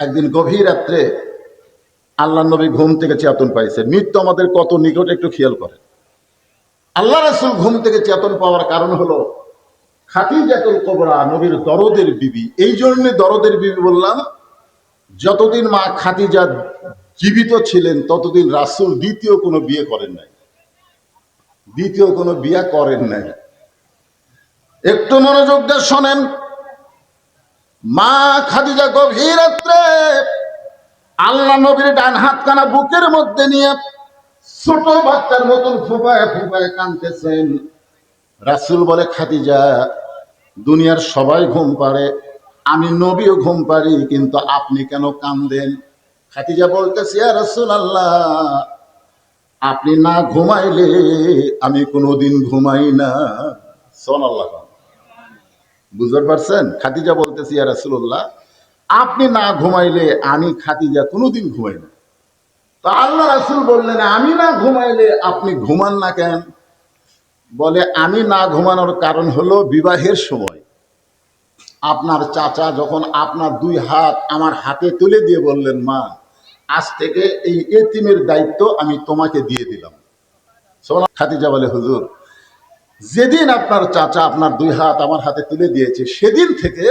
একদিন গভীর রাত্রে আল্লাহ নবী ঘুম থেকে চেতন পাইছে। মৃত্যু আমাদের কত নিকট একটু খেয়াল করে। আল্লাহ রাসূল ঘুম থেকে চেতন পাওয়ার কারণ হলো খাদিজাতুল কুবরা, নবীর দরদের বিবি। এই জন্য দরদের বিবি বললাম, যতদিন মা খাদিজা জীবিত ছিলেন ততদিন রাসূল দ্বিতীয় কোনো বিয়ে করেন নাই। দ্বিতীয় কোনো বিয়ে করেন নাই। একটু মনোযোগ দিয়ে শোনেন। মা খাদিজা গভীর রাত্রে আল্লাহ নবীর ডান হাতখানা বুকের মধ্যে নিয়ে ছোট বাচ্চার মতন ফুপায় ফুপায় কাঁদতেছেন। রাসূল বলে, খাদিজা, দুনিয়ার সবাই ঘুম পাড়ে, আমি নবীও ঘুম পারি, কিন্তু আপনি কেন কাঁদেন? খাদিজা বলতেছে, ইয়া রাসূলুল্লাহ, আপনি না ঘুমাইলে আমি কোনোদিন ঘুমাই না। সুবহানাল্লাহ। বুঝতে পারছেন? খাদিজা বলতেছে, ইয়া রাসূলুল্লাহ, আপনি না ঘুমাইলে আমি খাদিজা কোনোদিন ঘুমাই না। তো আল্লাহ রাসূল বললেন, আমি না ঘুমাইলে আপনি ঘুমান না কেন? বলে, আমি না ঘুমানোর কারণ হলো বিবাহের সময় আপনার চাচা যখন আপনার দুই হাত আমার হাতে তুলে দিয়ে বললেন, মা, আজ থেকে এই এতিমের দায়িত্ব আমি তোমাকে দিয়ে দিলাম। খাদিজা বলে, হুজুর, যেদিন আপনার চাচা আপনার দুই হাত আমার হাতে তুলে দিয়েছে সেদিন থেকে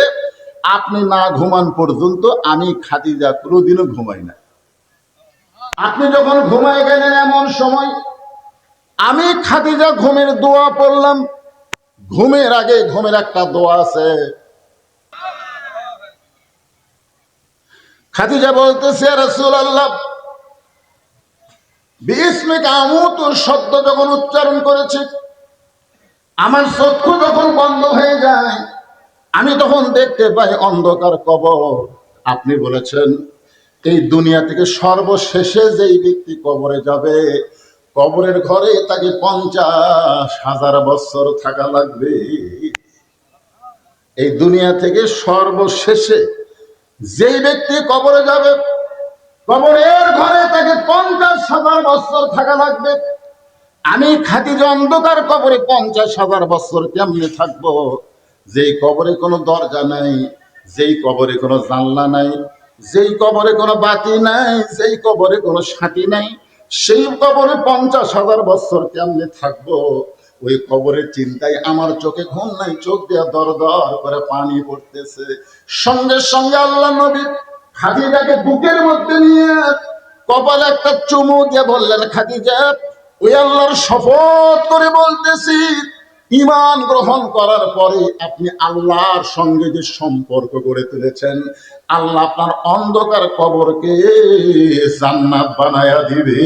আপনি না ঘুমান পর্যন্ত আমি খাদিজা কোনোদিনও ঘুমাই না। আপনি যখন ঘুমায় গেলেন এমন সময় আমি খাদিজা ঘুমের দোয়া পড়লাম। ঘুমের আগে ঘুমের একটা দোয়া আছে। খাদিজা বলতেছে, রাসূলুল্লাহ, বিসমিকা আমুতু শব্দ যখন উচ্চারণ করেছি, আমার চক্ষু যখন বন্ধ হয়ে যায়, আমি তখন দেখতে পাই অন্ধকার কবর। আপনি বলেছেন এই দুনিয়া থেকে সর্বশেষে যেই ব্যক্তি কবরে যাবে, কবরের ঘরে তাকে 50,000 বছর থাকা লাগবে। এই দুনিয়া থেকে সর্বশেষে যেই ব্যক্তি কবরে যাবে, কবরের ঘরে তাকে 50,000 বছর থাকা লাগবে। আমি খাদিজা অন্ধকার কবরে 50,000 বছর কেমনে থাকবো? যেই কবরে কোনো দরজা নাই, যেই কবরে কোনো জানলা নাই, যেই কবরে কোনো বাতি নাই, যেই কবরে কোনো সাথী নাই, সেই কবরে 50,000 বছর কেমনে থাকবো? ওই কবরের চিন্তায় আমার চোখে ঘুম নাই, চোখ দিয়ে দর দর করে পানি পড়তেছে। সঙ্গে সঙ্গে আল্লাহ নবী খাদিজাকে বুকের মধ্যে নিয়ে কপালে একটা চুমু দিয়ে বললেন, খাদিজা, ওই আল্লাহর শপথ করে বলতেছি, ঈমান গ্রহণ করার পরে আপনি আল্লাহর সঙ্গে যে সম্পর্ক গড়ে তুলেছেন, আল্লাহ আপনার অন্ধকার কবরকে জান্নাত বানায়া দিবে।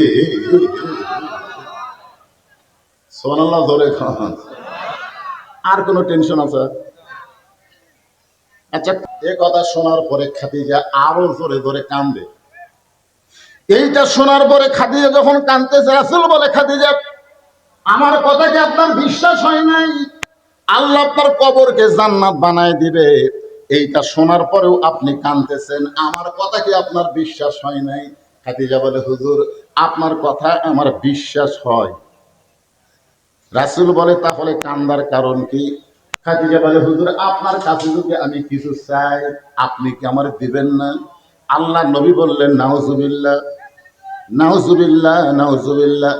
সুবহানাল্লাহ, জোরে খান। আর কোনো টেনশন আছে? আচ্ছা, এ কথা শোনার পরে খাদিজা আরো জোরে জোরে কান্দে। এইটা শোনার পরে খাদিজা যখন কাঁদতেছে, রাসূল বলে, খাদিজা, আমার কথা কি আপনার বিশ্বাস হয় নাই? আল্লাহ আপনার কবরকে জান্নাত বানায় দিবে, এইটা শোনার পরেও আপনি কাঁদতেছেন, আমার কথা কি আপনার বিশ্বাস হয় নাই? খাদিজা বলে, হুজুর, আপনার কথা আমার বিশ্বাস হয়। রাসূল বলে, তাহলে কান্দার কারণ কি? খাদিজা বলে, হুজুর, আপনার কাছে যদি আমি কিছু চাই আপনি কি আমার দিবেন না? আল্লাহ নবী বললেন, নাউজুবিল্লাহ, নাউজুবিল্লাহ, নাউজুবিল্লাহ।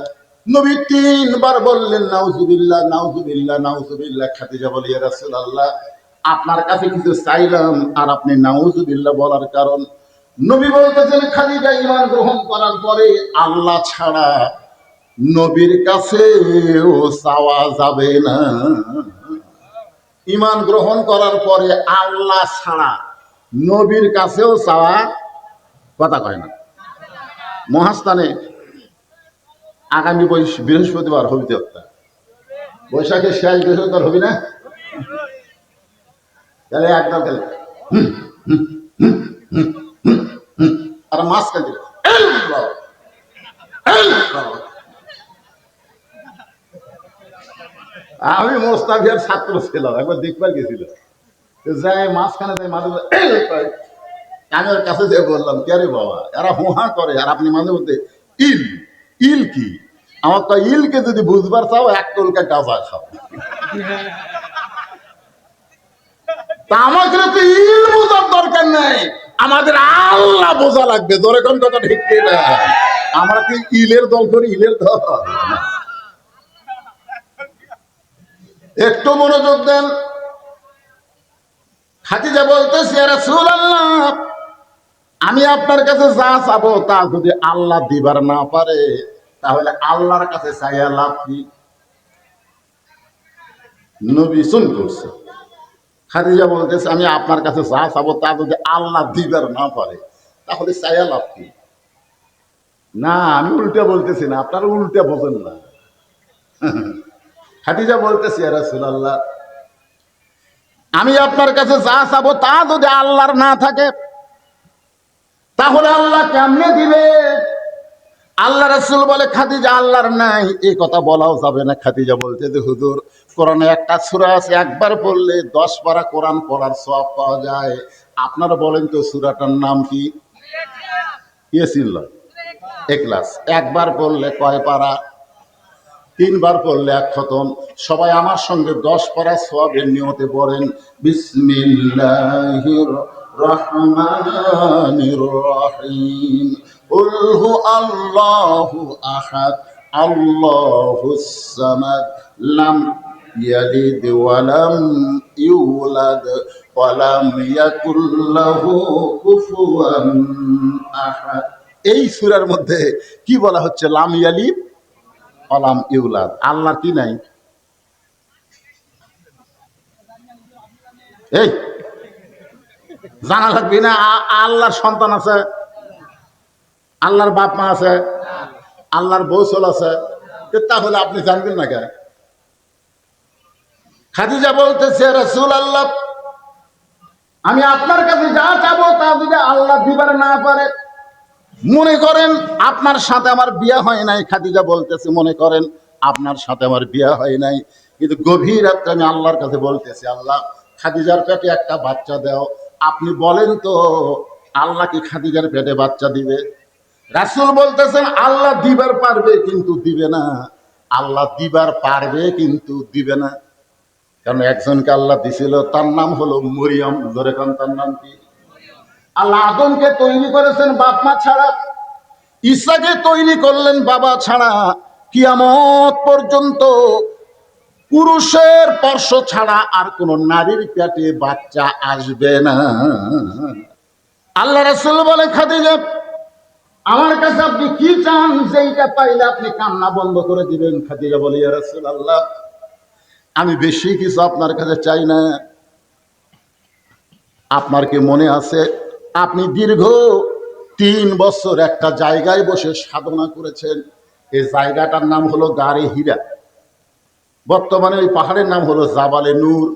নবী 3 বার বললেন, নাউজুবিল্লাহ, নাউজুবিল্লাহ, নাউজুবিল্লাহ। খাদিজা বলে, ইয়া রাসূলুল্লাহ, আপনার কাছে কিছু চাইলাম আর আপনি নাউজুবিল্লাহ বলার কারণ? নবী বলতেছেন, খাদিজা ঈমান গ্রহণ করার পরে আল্লাহ ছাড়া নবীর কাছেও চাওয়া যাবে না। ঈমান গ্রহণ করার পরে আল্লাহ ছাড়া নবীর কাছেও চাওয়া, কথা কয় না। মহাস্থানে আগামী বৃহস্পতিবার হবিতে হত্যা, বৈশাখের শেষ বৃহস্পতিবার হবি না? তাহলে একদম তাহলে আর মাঝখান থেকে আমি মোস্তাফিয়ার ছাত্র ছিলাম, একবার দেখবার গেছিল, যাই মাঝখানে যাই মাঝে আমি ওর কাছে যে বললাম, কে রে বাবা, এরা হুহা করে আর আপনি মাঝে মধ্যে ইল ইল কি? আমার তো ইলকে যদি বুঝবার চাও এক কলকা গাঁজা খাও। তা আমাকে তো ইল বোঝার দরকার নাই, আমাদের আল্লাহ বোঝা লাগবে, ধরে কোন কথা ঠিক না? আমরা কি ইলের দল করি? ইলের দল। একটু মনোযোগ দেন। খাদিজা বলতেছে, ইয়া রাসূলুল্লাহ, আমি আপনার কাছে যা চাবো তা যদি আল্লাহ দিবার না পারে তাহলে আল্লাহর কাছে চাইয়া লাভ কি? নবী শুন করছে। খাদিজা বলতেছে, আমি আপনার কাছে যা চাবো তা যদি আল্লাহ দিবার না পারে তাহলে চাইয়া লাভ কি? না, আমি উল্টা বলতেছি না, আপনারা উল্টা বোঝেন না। খাদিজা বলতেছে, ইয়া রাসূলুল্লাহ, আমি আপনার কাছে যা চাবো তা যদি আল্লাহর না থাকে তাহলে আল্লাহ কেমনে দিবে? আল্লাহ রাসূল বলে, খাদিজা আল্লাহর নাই এই কথা বলাও যাবে না। খাদিজা বলতে যে হুজুর, কোরআনে একটা সূরা আছে, একবার পড়লে 10 পারা কোরআন পড়ার সওয়াব পাওয়া যায়। আপনারা বলেন তো সূরাটার নাম কি? ইয়াসিন, ইখলাস। একবার পড়লে কয় পারা? 3 বার পড়লে 1 খতম। সবাই আমার সঙ্গে 10 পারা সওয়াবের নিয়তে পড়েন, বিসমিল্লাহির রহমানির রহিম। কুল হু আল্লাহু আহাদ, আল্লাহুস সামাদ, লাম ইয়ালিদ ওয়া লাম ইউলাদ ওয়া লাম ইয়াকুল লাহু কুফুয়ান আহাদ। এই সূরার মধ্যে কি বলা হচ্ছে? লাম ইয়ালিদ অলাম ইউলাদ। আল্লাহর কি নাই? এই জানা লাগবে না? আল্লাহর সন্তান আছে, আল্লাহর বাপ মা আছে, আল্লাহর বৌসল আছে, তাহলে আপনি জানবেন না কেন? খাদিজা বলতেছে, রাসূলুল্লাহ, আমি আপনার কাছে যা চাবো তা যদি আল্লাহ দিবার না পারে, মনে করেন আপনার সাথে আমার বিয়ে হয় নাই। খাদিজা বলতেছে, মনে করেন আপনার সাথে আমার বিয়ে হয় নাই, কিন্তু গভীর রাত্রে আমি আল্লাহর কাছে বলতেছি, আল্লাহ খাদিজার পেটে একটা বাচ্চা দাও। আপনি বলেন তো আল্লাহ কি খাদিজার পেটে বাচ্চা দিবে? রাসূল বলতেছেন, আল্লাহ দিবার পারবে কিন্তু দিবে না। আল্লাহ দিবার পারবে কিন্তু দিবে না। কারণ একজনকে আল্লাহ দিছিল, তার নাম হলো মরিয়ম। ধরে কান, তার নাম কি? আল্লাহ আদমকে তৈরি করেছেন বাপ মা ছাড়া, ঈসাকে তৈরি করলেন বাবা ছাড়া। কিয়ামত পর্যন্ত পুরুষের স্পর্শ ছাড়া আর কোন নারীর পেটে বাচ্চা আসবে না। আল্লাহ রাসূল বলে, খাদিজা, আমার কাছে আপনি কি চান? যেইটা পাইলে আপনি কান্না বন্ধ করে দিবেন। খাদিজা বলে, ইয়া রাসূলুল্লাহ, আমি বেশি কিছু আপনার কাছে চাই না। আপনার কি মনে আছে আপনি দীর্ঘ 3 বছর একটা জায়গায় বসে সাধনা করেছেন? এই জায়গাটার নাম হলো গারে হীরা। বর্তমানে ওই পাহাড়ের নাম হলো জাবালে নূর।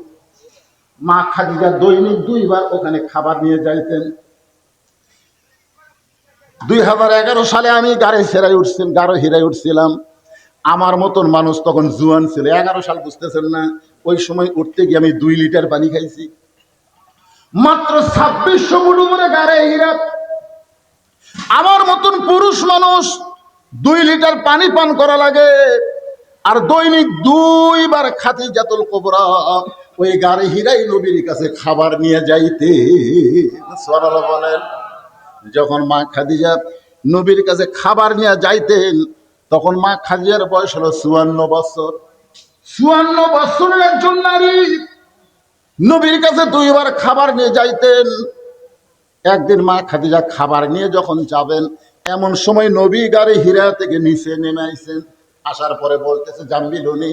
মা খাদিজা দৈনিক 2 বার ওখানে খাবার নিয়ে যাইতেন। 2011 সালে আমি গারে হীরায় উঠছিলাম। আমার মতন মানুষ তখন জুয়ান ছিল। 11 সাল, বুঝতেছেন না? ওই সময় উঠতে গিয়ে আমি 2 লিটার পানি খাইছি। মাত্র 2600 ফুট উপরে গারে হীরা। আমার মতন পুরুষ মানুষ 2 লিটার পানি পান করা লাগে। আর দৈনিক 2 বার খাদিজাতুল কুবরা ওই গারে হীরাই নবীর কাছে খাবার নিয়ে যাইতে। সুবহানাল্লাহ বলেন। যখন মা খাদিজা নবীর কাছে খাবার নিয়ে যাইতেন তখন মা খাদিজার বয়স হলো 54 বছর। 54 বছরের একজন নারী নবীর কাছে 2 বার খাবার নিয়ে যাইতেন। একদিন মা খাদিজা খাবার নিয়ে যখন যাবেন, এমন সময় নবী গারে হীরা থেকে নিচে নেমে আইছেন। আসার পরে বলতেছে, জাম্বিলুনি,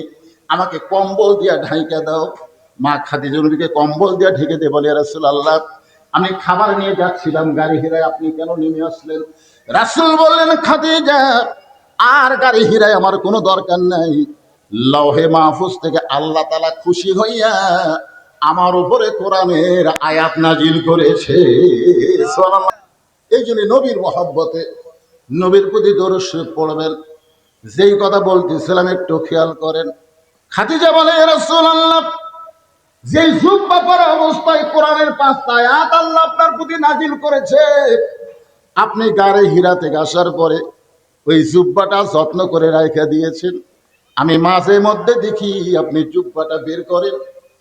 আমাকে কম্বল দিয়া ঢাইকা দাও। মা খাদিজা নবীকে কম্বল দিয়া ঢেকে দিয়ে বলে, রাসূলুল্লাহ, আমি খাবার নিয়ে যাচ্ছিলাম গাড়ি হীরায়, আপনি কেন নেমে আসলেন? রাসূল বললেন, খাদিজা, আর গাড়ি হীরায় আমার কোনো দরকার নাই। লৌহে মাহফুজ থেকে আল্লাহ তাআলা খুশি হইয়া আমার উপরে কোরআনের আয়াত নাজিল করেছে। সুবহানাল্লাহ। এই জন্য নবীর মহব্বতে নবীর প্রতি দরুদ শরীফ পড়বেন। যেই কথা বলতেছিলাম একটু খেয়াল করেন। খাদিজা বলে, ইয়া রাসূলুল্লাহ, যেই জুব্বা পরা অবস্থায় কোরআনের 5টা আয়াত আল্লাহ আপনার প্রতি নাজিল করেছে, আপনি গারে হীরা থেকে আসার পরে ওই জুব্বাটা যত্ন করে রাখা দিয়েছেন। আমি মাঝে মধ্যে দেখি আপনি জুব্বাটা বের করেন,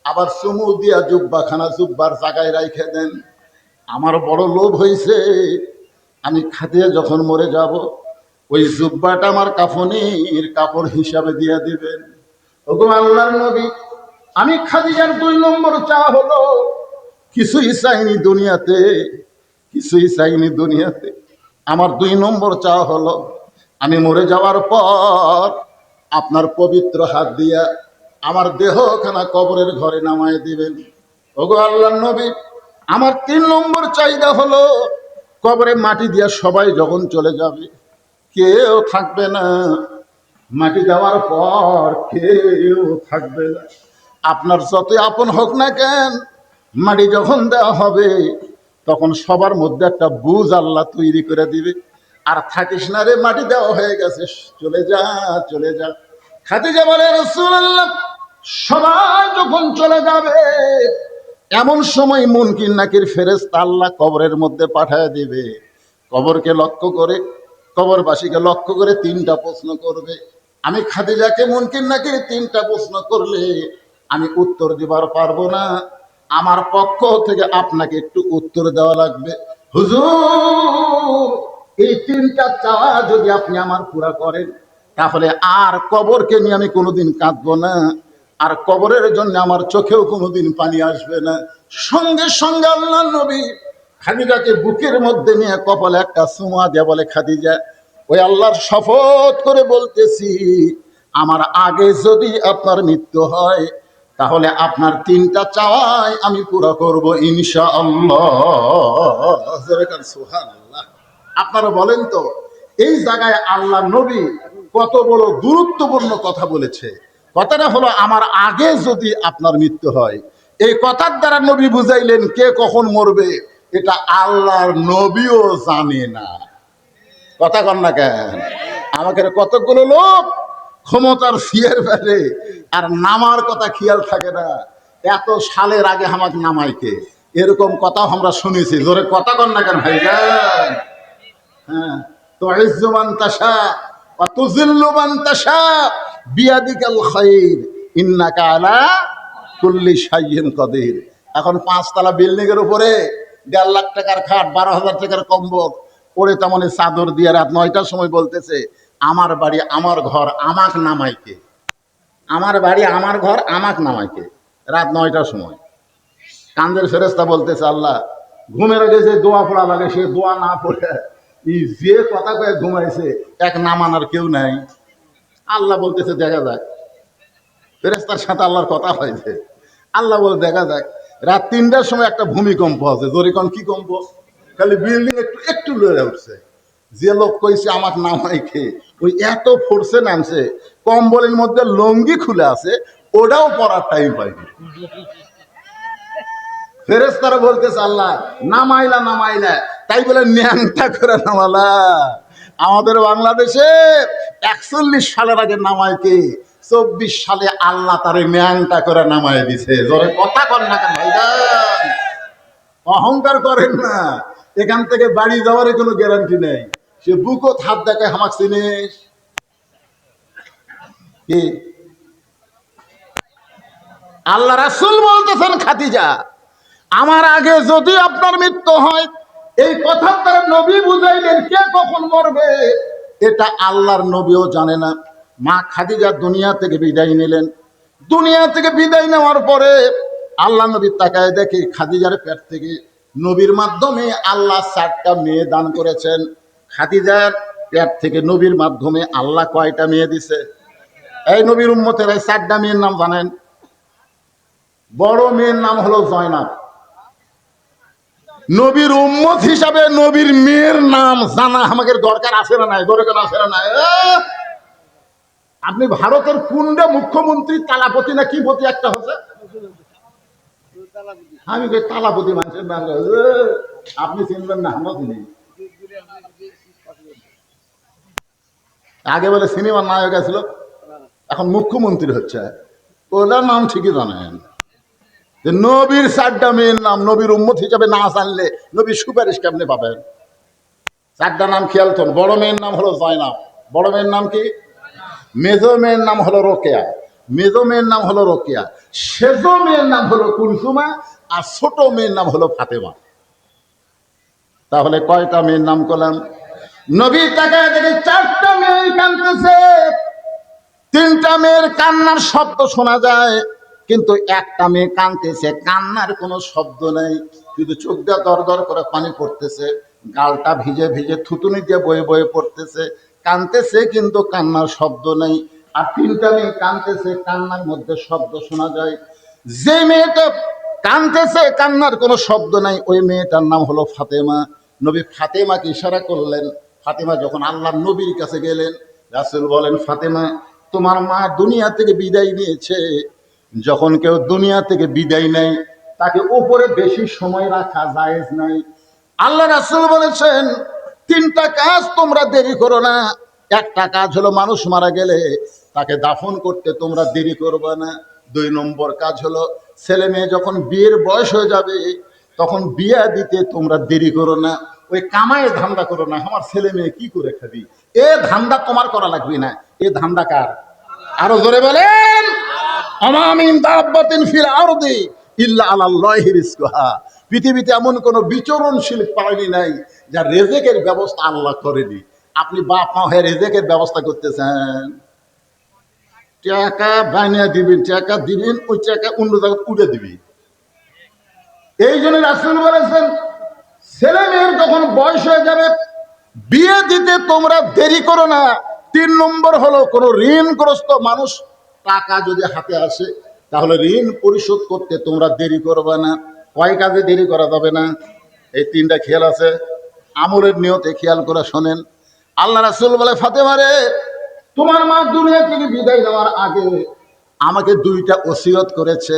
আবার চুমু দিয়া জুব্বাখানা জুব্বার জায়গায় রাখে দেন। আমার বড় লোভ হয়েছে, আমি খাদিজা যখন মরে যাব ওই জুব্বাটা আমার কাফনের কাপড় হিসাবে দিয়ে দিবেন। ওগো আল্লাহর নবী, আমি খাদিজার 2 নম্বর চা হলো কিছুই চাইনি দুনিয়াতে, কিছুই চাইনি দুনিয়াতে। আমার 2 নম্বর চা হলো আমি মরে যাওয়ার পর আপনার পবিত্র হাত দিয়া আমার দেহখানা কবরের ঘরে নামায় দিবেন। ওগো আল্লাহর নবী, আমার 3 নম্বর চাহিদা হলো কবরে মাটি দিয়া সবাই যখন চলে যাবে কেউ থাকবে না, মাটি দেওয়ার পর কেউ থাকবে না। আপনার যতই আপন হোক না কেন, মাটি যখন দেওয়া হবে তখন সবার মধ্যে একটা বুঝ আল্লাহ তৈরি করে দিবে। আর থাকিস না রে, মাটি দেওয়া হয়ে গেছে, চলে যা, চলে যা। খাদিজা বলে, রাসূলুল্লাহ, সবাই যখন চলে যাবে এমন সময় মুনকির নাকির ফেরেশতা আল্লাহ কবরের মধ্যে পাঠায় দিবে। কবরকে লক্ষ্য করে, কবরবাসীকে লক্ষ্য করে 3টা প্রশ্ন করবে। আমি খাদিজাকে মুনকির নাকির 3টা প্রশ্ন করলে আমি উত্তর দিবার পারবো না, আমার পক্ষ থেকে আপনাকে একটু উত্তর দেওয়া লাগবে। হুজুর, এই 3টা চাওয়া যদি আপনি আমার পুরা করেন তাহলে আর কবরকে নিয়ে আমি কোনোদিন কাঁদবো না, আর কবরের জন্য আমার চোখেও কোনোদিন পানি আসবে না। সঙ্গে সঙ্গে আল্লাহর নবী খাদিজাকে বুকের মধ্যে নিয়ে কপালে একটা চুমা দিয়ে বলে, খাদিজা, ওই আল্লাহর শপথ করে বলতেছি, আমার আগে যদি আপনার মৃত্যু হয় তাহলে আপনার 3টা চাওয়াই আমি পুরো করব ইনশাআল্লাহ। সুবহানাল্লাহ। আপনারা বলেন তো, এই জায়গায় আল্লাহ নবী কত বড় গুরুত্বপূর্ণ কথা বলেছে। কথাটা হলো, আমার আগে যদি আপনার মৃত্যু হয়। এই কথার দ্বারা নবী বুঝাইলেন কে কখন মরবে এটা আল্লাহর নবীও জানে না। কথা কন না কেন? আমাকে কতগুলো লোক ক্ষমতার ফিয়ের ফেলে আর নামার কথা খেয়াল থাকে না, এত সালের আগে আমাকে নামাইকে, এরকম কথা আমরা শুনেছি। জোরে কথা কন না কেন ভাইজান? হ্যাঁ, তো ইজ্জুমান তাশা ওয়া তুযিল্লু মান তাশা বিয়াদিকাল খায়র ইন্নাকা আলা কুল্লি শাইইন কাদির। এখন 5 তলা বিল্ডিং এর উপরে 1.5 লাখ টাকার খাট, 12,000 টাকার কম্বল পরে তেমন চাদর দিয়ে রাত 9টার সময় বলতেছে, আমার বাড়ি আমার ঘর আমাক নামাইকে, আমার বাড়ি আমার ঘর আমাক নামাইকে, রাত 9টার সময়। কান্দের ফেরেশতা বলতেছে, আল্লাহ, ঘুমের আগে যে দোয়া পড়া লাগে সে দোয়া না পড়ে যে কথা কয়ে ঘুমাইছে এক নামানোর কেউ নাই। আল্লাহ বলতেছে, দেখা যাক। ফেরেশতার সাথে আল্লাহর কথা হয়েছে। আল্লাহ বলে, দেখা যাক। রাত 3টার সময় একটা ভূমিকম্প আছে। জোরে কোন কি কম্প? খালি বিল্ডিং একটু একটু লড়ে উঠছে। যে লোক কইছে আমাকে নামাইকে, ওই এত ফোর্সে নামছে, কম্বলের মধ্যে লঙ্গি খুলে আছে, ওটাও পরার টাইম পাইনি। ফেরেশতারা বলতেছে, আল্লাহ, নামাইলা নামাইলা, তাই বলে ন্যাংটা করে নামালা। আমাদের বাংলাদেশে 41 সালের আগে নামাইকে 24 সালে আল্লাহ তারে ন্যাংটা করে নামায় দিছে। জোরে কথা কর না কেন ভাইজান? অহংকার করেন না। এখান থেকে বাড়ি যাওয়ার কোনো গ্যারান্টি নেই। সে বুকত হাত দেখায়, আমাকে চিনিস কি? আল্লাহ রাসূল বলতেছেন, খাদিজা, আমার আগে যদি আপনার মৃত্যু হয়, এই কথার দ্বারা নবী বুঝাইলেন কে কখন মরবে এটা আল্লাহর নবীও জানে না। মা খাদিজা দুনিয়া থেকে বিদায় নিলেন। দুনিয়া থেকে বিদায় নেওয়ার পরে আল্লাহ নবী তাকায় দেখে খাদিজার পেট থেকে নবীর মাধ্যমে আল্লাহ 4টা মেয়ে দান করেছেন। খাদিজার পেট থেকে নবীর মাধ্যমে আল্লাহ কয়টা মেয়ে দিছে? এই নবীর উম্মতের 4টা মেয়ের নাম জানেন? বড় মেয়ের নাম হলো জয়নাব। নবীর উম্মত হিসাবে নবীর মেয়ের নাম জানা আমাদের দরকার আছে না নাই? দরকার আছে না নাই? আপনি ভারতের কোনটা মুখ্যমন্ত্রী তালাপতি না কি পতি একটা হচ্ছে? আমি তালাপতি মানুষের নাম আপনি চিনবেন না, আমরা চিনি। আগে বলে সিনেমার নায়ক ছিল, এখন মুখ্যমন্ত্রী হচ্ছে। ওনার নাম ঠিকই জানেন। নবীর 4টা মেয়ের নাম নবীর উম্মত হিসাবে না জানলে নবীর সুপারিশ কেমনে পাবেন? 4টা নাম খেয়াল করুন। বড় মেয়ের নাম হলো জয়নাব। বড় মেয়ের নাম কি? মেজো মেয়ের নাম হলো রোকেয়া। মেজো মেয়ের নাম হলো রোকেয়া। সেজো মেয়ের নাম হলো কুলসুমা। আর ছোট মেয়ের নাম হলো ফাতেমা। তাহলে কয়টা মেয়ের নাম করলাম? নবী তাকায় দেখে 4টা মেয়ে কাঁদতেছে। 3টা মেয়ের কান্নার শব্দ শোনা যায়, কিন্তু একটা মেয়ে কাঁদতেছে, কান্নার কোনো শব্দ নেই, শুধু চোখ দিয়ে দর দর করে পানি পড়তেছে, গালটা ভিজে ভিজে থুতুনি দিয়ে বয়ে বয়ে পড়তেছে, কাঁদতেছে কিন্তু কান্নার শব্দ নেই। আর 3টা মেয়ে কাঁদতেছে, কান্নার মধ্যে শব্দ শোনা যায়। যে মেয়েটা কাঁদতেছে, কান্নার কোনো শব্দ নাই, ওই মেয়েটার নাম হলো ফাতেমা। নবী ফাতেমাকে ইশারা করলেন। ফাতেমা যখন আল্লাহর নবীর কাছে গেলেন, রাসূল বলেন, ফাতেমা, তোমার মা দুনিয়া থেকে বিদায় নিয়েছে। যখন কেউ দুনিয়া থেকে বিদায় নেয়, তাকে উপরে বেশি সময় রাখা জায়েজ নাই। আল্লাহ রাসূল বলেছেন, 3টা কাজ তোমরা দেরি করো না। একটা কাজ হলো, মানুষ মারা গেলে তাকে দাফন করতে তোমরা দেরি করবে না। 2 নম্বর কাজ হলো, ছেলে মেয়ে যখন বিয়ের বয়স হয়ে যাবে, তখন বিয়া দিতে তোমরা দেরি করো না। ওই কামায় ধান্দা করো না, আমার ছেলে মেয়ে কি করে খাবি, এ ধান্দা তোমার করা লাগবে না। এ ধান্দা কার? আরো জোরে বলেন। আমামিন দাব্বাতিন ফিল আরদি ইল্লা আলাল্লাহি রিজকুহা। পৃথিবীতে এমন কোন বিচরণশীল প্রাণী নাই যার রেজেকের ব্যবস্থা আল্লাহ করেনি। আপনি বাপ মা হয়ে রেজেকের ব্যবস্থা করতেছেন, টাকা বানিয়ে দিবেন, টাকা দিবেন, ওই টাকা অন্য জায়গায় উড়ে দিবি। এই জন্য রাসূল বলেছেন, ছেলে মেয়ের যখন বয়স হয়ে যাবে, বিয়ে দিতে তোমরা দেরি করো না। 3 নম্বর হলো, কোন ঋণগ্রস্ত মানুষ টাকা যদি হাতে আসে, তাহলে ঋণ পরিশোধ করতে তোমরা দেরি করবে না। কয় কাজে দেরি করা যাবে না? এই 3টা খেয়াল আছে, আমলের নিয়তে খেয়াল করে শোনেন। আল্লাহ রাসূল বলে, ফাতেমা রে, তোমার মা দুনিয়া থেকে বিদায় নেওয়ার আগে আমাকে 2টা ওসিয়ত করেছে।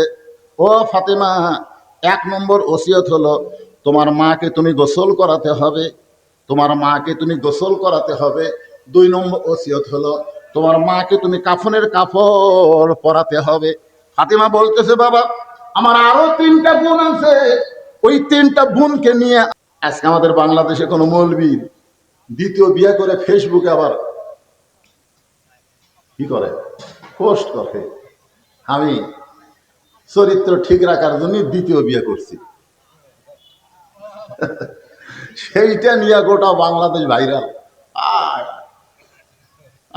ও ফাতেমা, 1 নম্বর ওসিয়ত হলো, তোমার মাকে তুমি গোসল করাতে হবে, তোমার মাকে তুমি গোসল করাতে হবে। 2 নম্বর ওসিয়ত হলো, তোমার মাকে তুমি কাফনের কাপড় পরাতে হবে। ফাতেমা বলতেছে, বাবা, আমার আরো 3টা বোন আছে, ওই 3টা বোনকে নিয়ে। আজকে আমাদের বাংলাদেশে কোনো মৌলবী দ্বিতীয় বিয়ে করে ফেসবুকে আবার কি করে, পোস্ট করে, আমি চরিত্র ঠিক রাখার জন্য দ্বিতীয় বিয়ে করছি। সেইটা নিয়ে গোটা বাংলাদেশ ভাইরাল।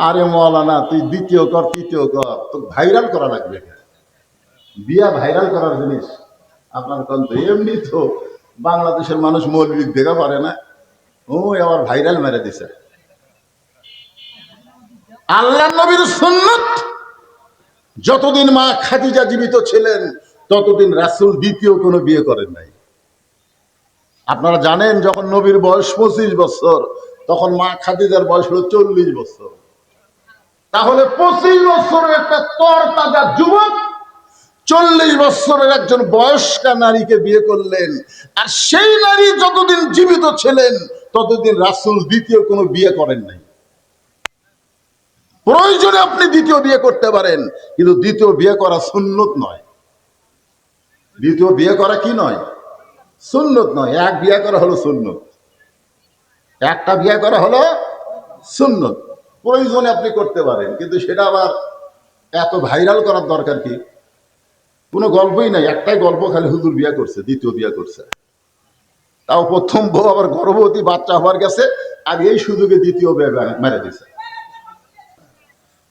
আরে মৌলানা, তুই দ্বিতীয় কর, তৃতীয় কর, তো ভাইরাল করা লাগবে। বিয়া ভাইরাল করার জিনিস আপনার কন্ত? এমনি তো বাংলাদেশের মানুষ মৌলবী দেখা পারে না, ও আবার ভাইরাল মেরে দিছে। আল্লাহ নবীর সুন্নত, যতদিন মা খাদিজা জীবিত ছিলেন, ততদিন রাসূল দ্বিতীয় কোনো বিয়ে করেন নাই। আপনারা জানেন, যখন নবীর বয়স 25 বছর, তখন মা খাদিজার বয়স হলো 40 বছর। তাহলে 25 বছরের একটা তরতাজা যুবক 40 বছরের একজন বয়স্কা নারীকে বিয়ে করলেন। আর সেই নারী যতদিন জীবিত ছিলেন, ততদিন রাসূল দ্বিতীয় কোনো বিয়ে করেন নাই। প্রয়োজনে আপনি দ্বিতীয় বিয়ে করতে পারেন, কিন্তু দ্বিতীয় বিয়ে করা সুন্নত নয়। দ্বিতীয় বিয়ে করা কি নয়? সুন্নত নয়। এক বিয়ে করা হলো সুন্নত, একটা বিয়ে করা হলো সুন্নত। প্রয়োজনে আপনি করতে পারেন, কিন্তু সেটা আবার এত ভাইরাল করার দরকার কি? কোনো গল্পই নাই, একটাই গল্প, খালি হুজুর বিয়ে করছে, দ্বিতীয় বিয়ে করছে, তাও প্রথম বউ আবার গর্ভবতী, বাচ্চা হওয়ার গেছে, আর এই সুযোগে দ্বিতীয় বিয়ে মেরে দিছে।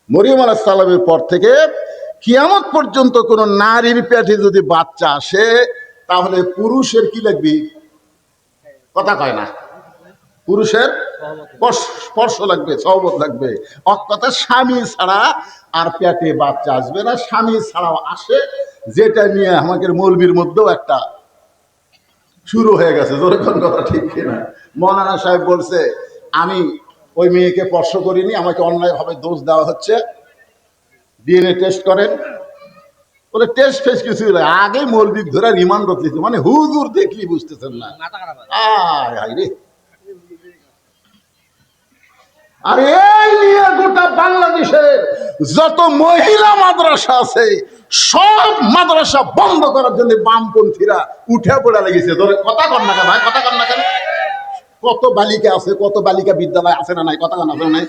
মরিয়ম আলাইহিস সালামের পর থেকে কিয়ামত পর্যন্ত কোন নারীর পেটে যদি বাচ্চা আসে, তাহলে পুরুষের কি লাগবে? কথা কয় না, পুরুষের স্পর্শ লাগবে, সহবত লাগবে। এক কথা, স্বামী ছাড়া আর পেটে বাচ্চা আসবে না। স্বামী ছাড়াও আসে, যেটা নিয়ে আমাদের মৌলবীর মধ্যেও একটা শুরু হয়ে গেছে। যেরকম কথা ঠিক কিনা? মৌলানা সাহেব বলছে, আমি ওই মেয়েকে স্পর্শ করিনি, আমাকে অন্যায়ভাবে দোষ দেওয়া হচ্ছে, ডিএনএ টেস্ট করেন। বলে টেস্ট ফেস্ট কিছুই না, আগে মৌলবী ধরে রিমান্ড দিচ্ছে। মানে হুজুর দেখলি বুঝতেছেন না। রে, আর এই নিয়ে গোটা বাংলাদেশের যত মহিলা মাদ্রাসা আছে, সব মাদ্রাসা বন্ধ করার জন্য বামপন্থীরা উঠে পড়ে লেগেছে। কথা কন না কেন ভাই, কথা কন না কেন? কত বালিকা আছে, কত বালিকা বিদ্যালয় আছে না নাই? কথা কন আছে না নাই?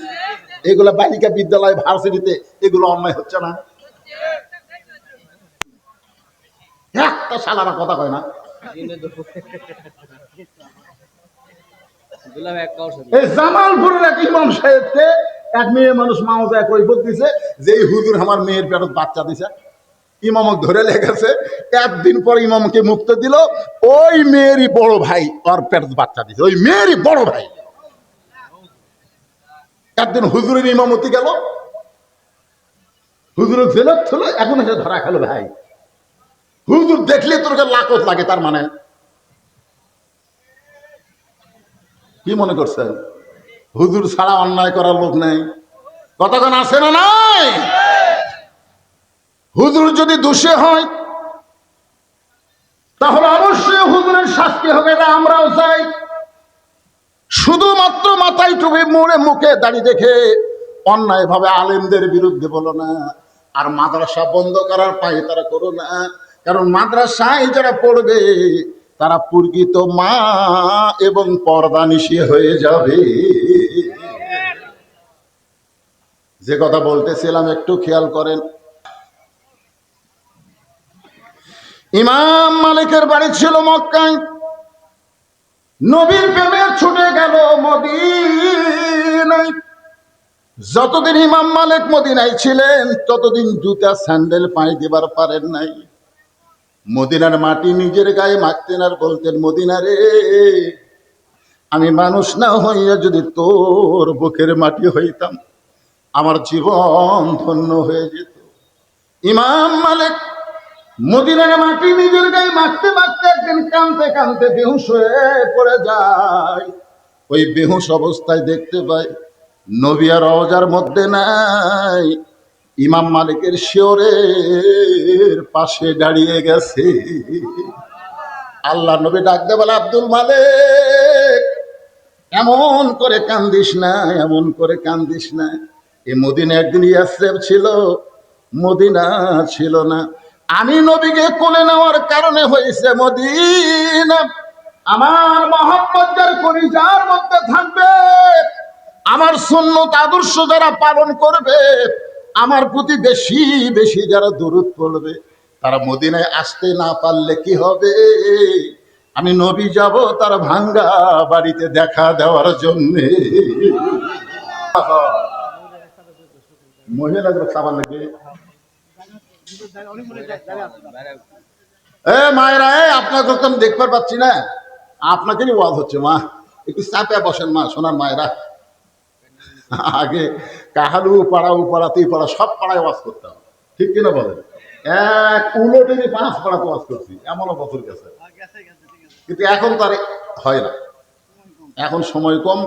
এগুলো বালিকা বিদ্যালয়, ভার্সিটিতে এগুলো অন্যায় হচ্ছে না? একটা শালারা কথা কয় না। এই জামালপুরের এক ইমাম সাহেবকে এক মেয়ে মানুষ মাওজা কৈফত দিছে যে এই হুজুর আমার মেয়ের পেটত বাচ্চা দিছে। ইমামক ধরে লেগেছে, একদিন পর ইমামকে মুক্ত দিল, ওই মেয়েরই বড় ভাই ওর পেটত বাচ্চা দিছে, ওই মেয়েরই বড় ভাই। একদিন হুজুরের ইমামতি গেল, হুজুরের জেলত ছিল, এখন এসে ধরা খেলো ভাই। হুজুর দেখলে তোর লাকত লাগে, তার মানে কি মনে করছেন হুজুর ছাড়া অন্যায় করার লোক নেই? কতক্ষণ আছে না নাই? হুজুর যদি দোষী হয় তাহলে অবশ্যই হুজুরের শাস্তি হবে, না আমরাও চাই। শুধুমাত্র মাথায় টুপি মুড়ে মুখে দাঁড়িয়ে দেখে অন্যায় ভাবে আলেমদের বিরুদ্ধে বলো না, আর মাদ্রাসা বন্ধ করার পায়ে তারা করো না। কারণ মাদ্রাসায় যারা পড়বে তারা প্রকৃত মা এবং পর্দা নিশি হয়ে যাবে। যে কথা বলতেছিলাম একটু খেয়াল করেন। ইমাম মালিকের বাড়ি ছিল মক্কায়, নবীর প্রেমে ছুটে গেল মদিনায়। যতদিন ইমাম মালিক মদিনায় ছিলেন ততদিন জুতা স্যান্ডেল পায়ে দিবার পারেন নাই। মদিনার মাটি নিজের গায়ে মাখতেন আর বলতেন, মদিনা রে, আমি মানুষ না হইয়া যদি তোর বুকের মাটি হইতাম আমার জীবন ধন্য হয়ে যেত। ইমাম মালিক মদিনার মাটি নিজের গায়ে মাখতে মাখতে একদিন কাঁদতে কাঁদতে বেহুশ হয়ে পড়ে যায়। ওই বেহুশ অবস্থায় দেখতে পাই নবী আর রওজার মধ্যে নাই, ইমাম মালিকের শিয়রের পাশে দাঁড়িয়ে গেছে। আল্লাহ নবী ডাকতে বলে, আব্দুল মালিক, এমন করে কান্দিস না, এমন করে কান্দিস না। এ মদিনা একদিন ইয়াসরিব ছিল, মদিনা ছিল না। আমি নবীকে কোলে নেওয়ার কারণে হয়েছে মদিনা। আমার মহব্বত যার কলিজার মধ্যে থাকবে, আমার সুন্নত আদর্শ যারা পালন করবে, আমার প্রতি বেশি বেশি যারা দরুদ পড়বে, তারা মদিনায় আসতে না পারলে কি হবে? আমি নবী যাব তার ভাঙ্গা বাড়িতে দেখা দেওয়ার জন্যে। মহিলাদের খাবার লাগে। মায়েরা, আপনাকে তো আমি দেখতে পাচ্ছি না, আপনাকেই ওয়াজ হচ্ছে। মা একটু চাপে বসেন, মা সোনার মায়েরা। আগে কাহালু পাড়া উপাড়া তুই পাড়া সব পাড়ায় ওয়াজ করতাম, ঠিক কিনা বলেন? এক উলটেরই 5 পাড়াতে ওয়াজ করছি, এমনও বছর গেছে। কিন্তু এখন তার হয় না, এখন সময় কম।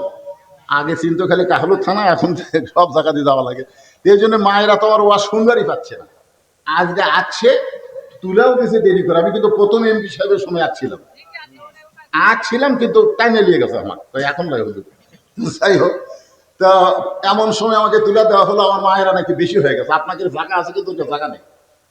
আগে চিন্তা খালি কাহালু থানা, এখন সব জায়গা দিয়ে যাওয়া লাগে। এই জন্য মায়েরা তো আর ওয়াজ শুনবারই পাচ্ছে না। আজকে আছে, তুলেও গেছে দেরি করে। আমি কিন্তু প্রথম এমপি সাহেবের সময় ছিলাম, কিন্তু টাইমে নিয়ে গেছে আমার, তো এখন লাগে। যাই হোক, তা এমন সময় আমাকে তুলে দেওয়া হলো, আমার মায়েরা নাকি বেশি হয়ে গেছে। আপনাদের জায়গা আছে কিন্তু ওটা জায়গা নেই।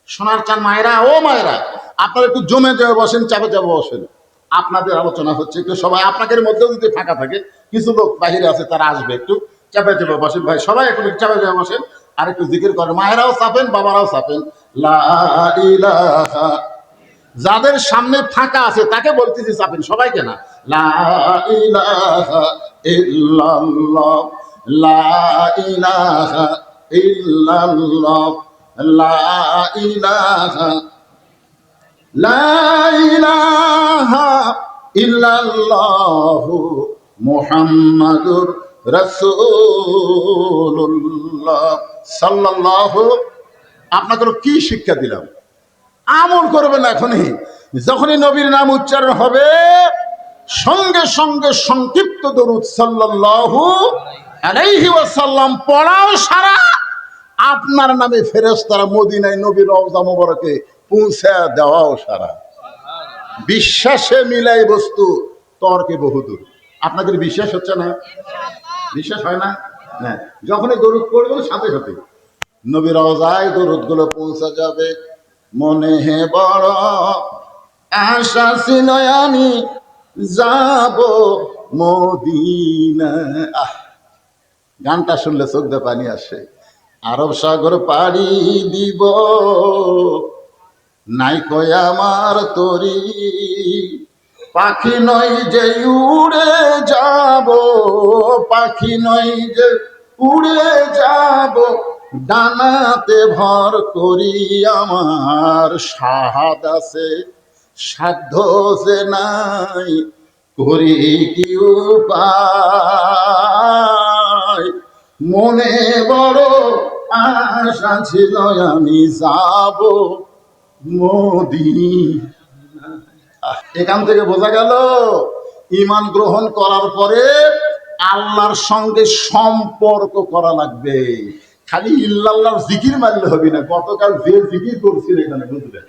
সোনার চান মায়েরা, ও মায়েরা, আপনারা একটু জমে জমে বসেন, চাপে চাপে বসেন। আপনাদের আলোচনা হচ্ছে, একটু সবাই আপনাদের মধ্যেও যদি ফাঁকা থাকে, কিছু লোক বাহিরে আছে তারা আসবে, একটু চাপে চাপে বসেন ভাই, সবাই একটু চাপে চাপে বসেন আর একটু জিকির করেন। মায়েরাও চাপেন, বাবারাও চাপেন। লা ইলাহা, যাদের সামনে ফাঁকা আছে তাকে বলতেছি চাপেন, সবাইকে না। লা ইলাহা ইল্লাল্লাহ, লা ইলাহা ইল্লাল্লাহ, লা ইলাহা, লা ইলাহা ইল্লাল্লাহু মুহাম্মাদুর রাসূলুল্লাহ সাল্লাল্লাহু। আপনাকে কি শিক্ষা দিলাম? আমল করবেন এখনই। যখনই নবীর নাম উচ্চারণ হবে, সঙ্গে সঙ্গে সংক্ষিপ্ত দরুদ সাল্লাল্লাহু আলাইহি ওয়াসাল্লাম পড়াও সারা। আপনার নামে ফেরেশতারা মদিনায় নবীর রওজা মোবারকে পৌঁছে দেওয়াও সারা। বিশ্বাসে মিলাই বস্তু, তর্কে বহুদূর। আপনাদের বিশ্বাস হচ্ছে না? বিশ্বাস হয় না? হ্যাঁ, যখনই দরুদ পড়বেন সাথে সাথে নবীর রওজায় দরুদ গুলো পৌঁছে যাবে। মনে হে বড় আশা ছিল আমি যাব মদিনা। গানটা শুনলে চোখ দিয়ে পানি আসে। আরব সাগর পাড়ি দিব, নাই কই আমার তরি, পাখি নয় যে উড়ে যাব পাখি নই যে উড়ে যাব, ডানাতে ভর করি আমার সাহাদ আছে, সাধ্য যে নাই করি কি উপায়। মনে বড় আশা ছিল আমি যাব মদিনা। এখান থেকে বোঝা গেল ঈমান গ্রহণ করার পরে আল্লাহর সঙ্গে সম্পর্ক করা লাগবে। খালি ইল্লাল্লাহর জিকির মারলে হবে না। গতকাল যে জিকির করছিল এখানে, বুঝলেন,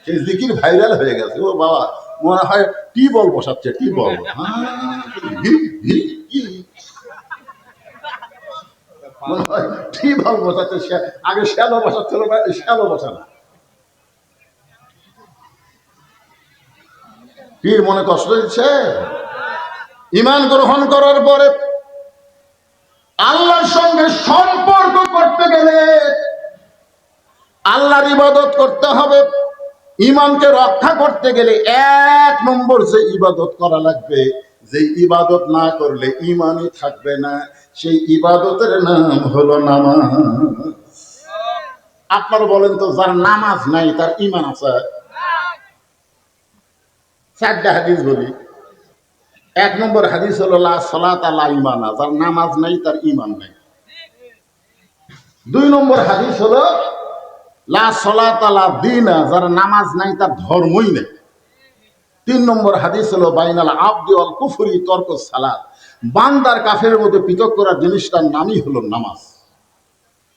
সেই জিকির ভাইরাল হয়ে গেছে। ও বাবা, মনে হয় টিউবওয়েল বসাচ্ছে, টিউবওয়েল। মনে হয় টিউবওয়েল বসাচ্ছে। আগে শ্যালো বসাচ্ছিল না, শ্যালো বসা না। পীর মনে কষ্ট দিচ্ছে। ঈমান গ্রহণ করার পরে আল্লাহর সঙ্গে সম্পর্ক করতে গেলে আল্লাহর ইবাদত করতে হবে। ঈমানকে রক্ষা করতে গেলে এক নম্বর যে ইবাদত করা লাগবে, যে ইবাদত না করলে ঈমানই থাকবে না, সেই ইবাদতের নাম হলো নামাজ। আপনারা বলেন তো, যার নামাজ নাই তার ঈমান আছে? চারটা হাদিস বলি। এক নম্বর হাদিস হলো লা সালাতা লা ঈমানা, যার নামাজ নাই তার ঈমান নাই। দুই নম্বর হাদিস হলো লা সালাতা লা দীনা, যার নামাজ নাই তার ধর্মই নেই। তিন নম্বর হাদিস হলো বাইনাল আবদি ওয়াল কুফরি তরকুস সালাত, বান্দার কাফেরের মধ্যে পৃথক করার জিনিসটার নামই হলো নামাজ।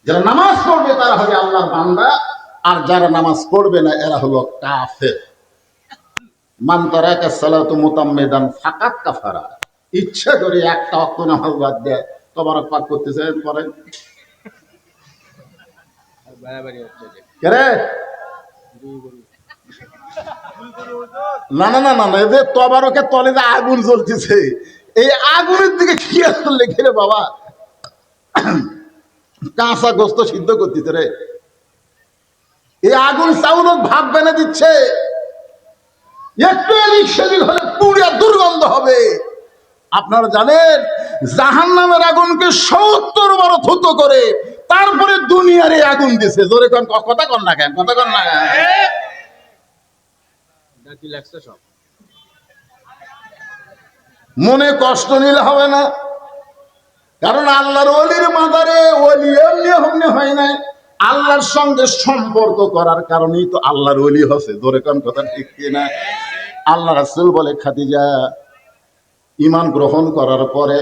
যারা নামাজ পড়বে তারা হবে আল্লাহর বান্দা, আর যারা নামাজ পড়বে না এরা হলো কাফের। মান তারাকা সালাতু মুতাম্মিদান ফাকাত কাফারা, ইচ্ছা করে একটা ওয়াক্ত নামাজ বাদ দেয়, তোবারক পাঠ করতেছে পরে না না না না না, এদের তবারকের তলে যে আগুন জ্বলতেছে, এই আগুনের দিকে খেয়াল করলে ঘিরে বাবা কাঁচা গোস্ত সিদ্ধ করতেছে রে। এই আগুন চাউলক ভাত বেনে দিচ্ছে, একটু এদিক সেদিক হলে পুড়ে দুর্গন্ধ হবে। আপনারা জানেন জাহান্নামের আগুনকে 70 বার থুতো করে তারপরে দুনিয়ার এই আগুন দিছে। জোরে কোন, কথা কন না কেন, কথা কন না কেন? মনে কষ্ট নিলে হবে না, কারণ আল্লাহর ওলির মাদারে ওলি এমনি হমনি হয় নাই, আল্লাহর সঙ্গে সম্পর্ক করার কারণেই তো আল্লাহর ওলি হচ্ছে। জোরে কোন, কথা ঠিক কিনা? আল্লাহ রাসূল বলে, খাদিজা, ঈমান গ্রহণ করার পরে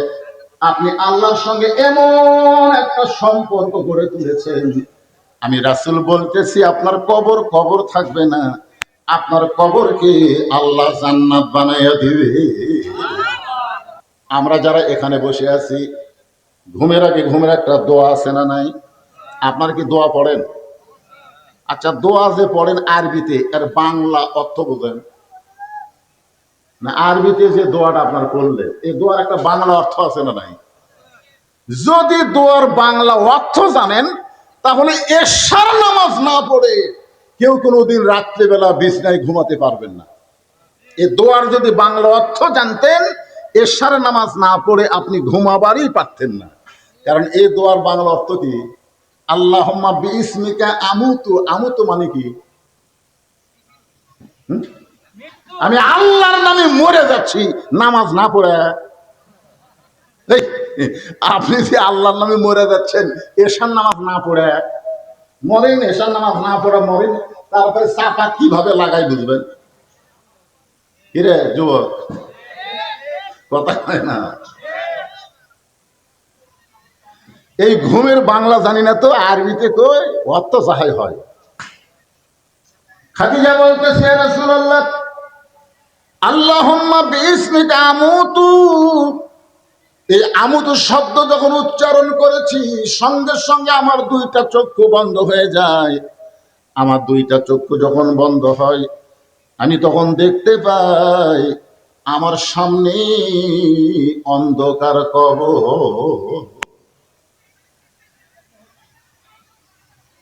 আপনি আল্লাহর সঙ্গে এমন একটা সম্পর্ক গড়ে তুলেছেন, আমি রাসূল বলতেছি আপনার কবর কবর থাকবে না, আপনার কবরকে আল্লাহ জান্নাত বানাইয়া দিবে। আমরা যারা এখানে বসে আছি, ঘুমের আগে ঘুমের একটা দোয়া আছে না নাই? আপনার কি দোয়া পড়েন? আচ্ছা, দোয়া যে পড়েন আরবিতে, এর বাংলা অর্থ বোঝেন না? আরবিতে যে দোয়াটা আপনার পড়লেন, এই দোয়ার একটা বাংলা অর্থ আছে না নাই? যদি দোয়ার বাংলা অর্থ জানেন, তাহলে এশার নামাজ না পড়ে কেউ কোনোদিন রাত্রিবেলা বিছনায় ঘুমাতে পারবেন না। এই দোয়ার যদি বাংলা অর্থ জানতেন, এশার নামাজ না পড়ে আপনি ঘুমাবারই পারতেন না। কারণ এই দোয়ার বাংলা অর্থ কি? আল্লাহুম্মা বিইসমিকা আমুতু। আমুতু মানে কি? আমি আল্লাহর নামে মরে যাচ্ছি নামাজ না পড়ে। আপনি যে আল্লাহর নামে মরে যাচ্ছেন এশার নামাজ না পড়ে মরেন, এশার নামাজ না পড়ে মরেন, তারপরে চাপা কিভাবে লাগাই বুঝবেন? কিরে যুবক, কথা হয় না? এই ঘুমের বাংলা জানি না তো আরবিতে কই অর্থ যাহাই হয়। খাদিজা বলতেছে, ইয়া রাসূলুল্লাহ, আল্লাহুম্মা বিইসমিকা আমুতু। এই আমুতু শব্দ যখন উচ্চারণ করেছি, সঙ্গে সঙ্গে আমার দুইটা চক্ষু বন্ধ হয়ে যায়। আমার দুইটা চক্ষু যখন বন্ধ হয়, আমি তখন দেখতে পাই আমার সামনে অন্ধকার কবর।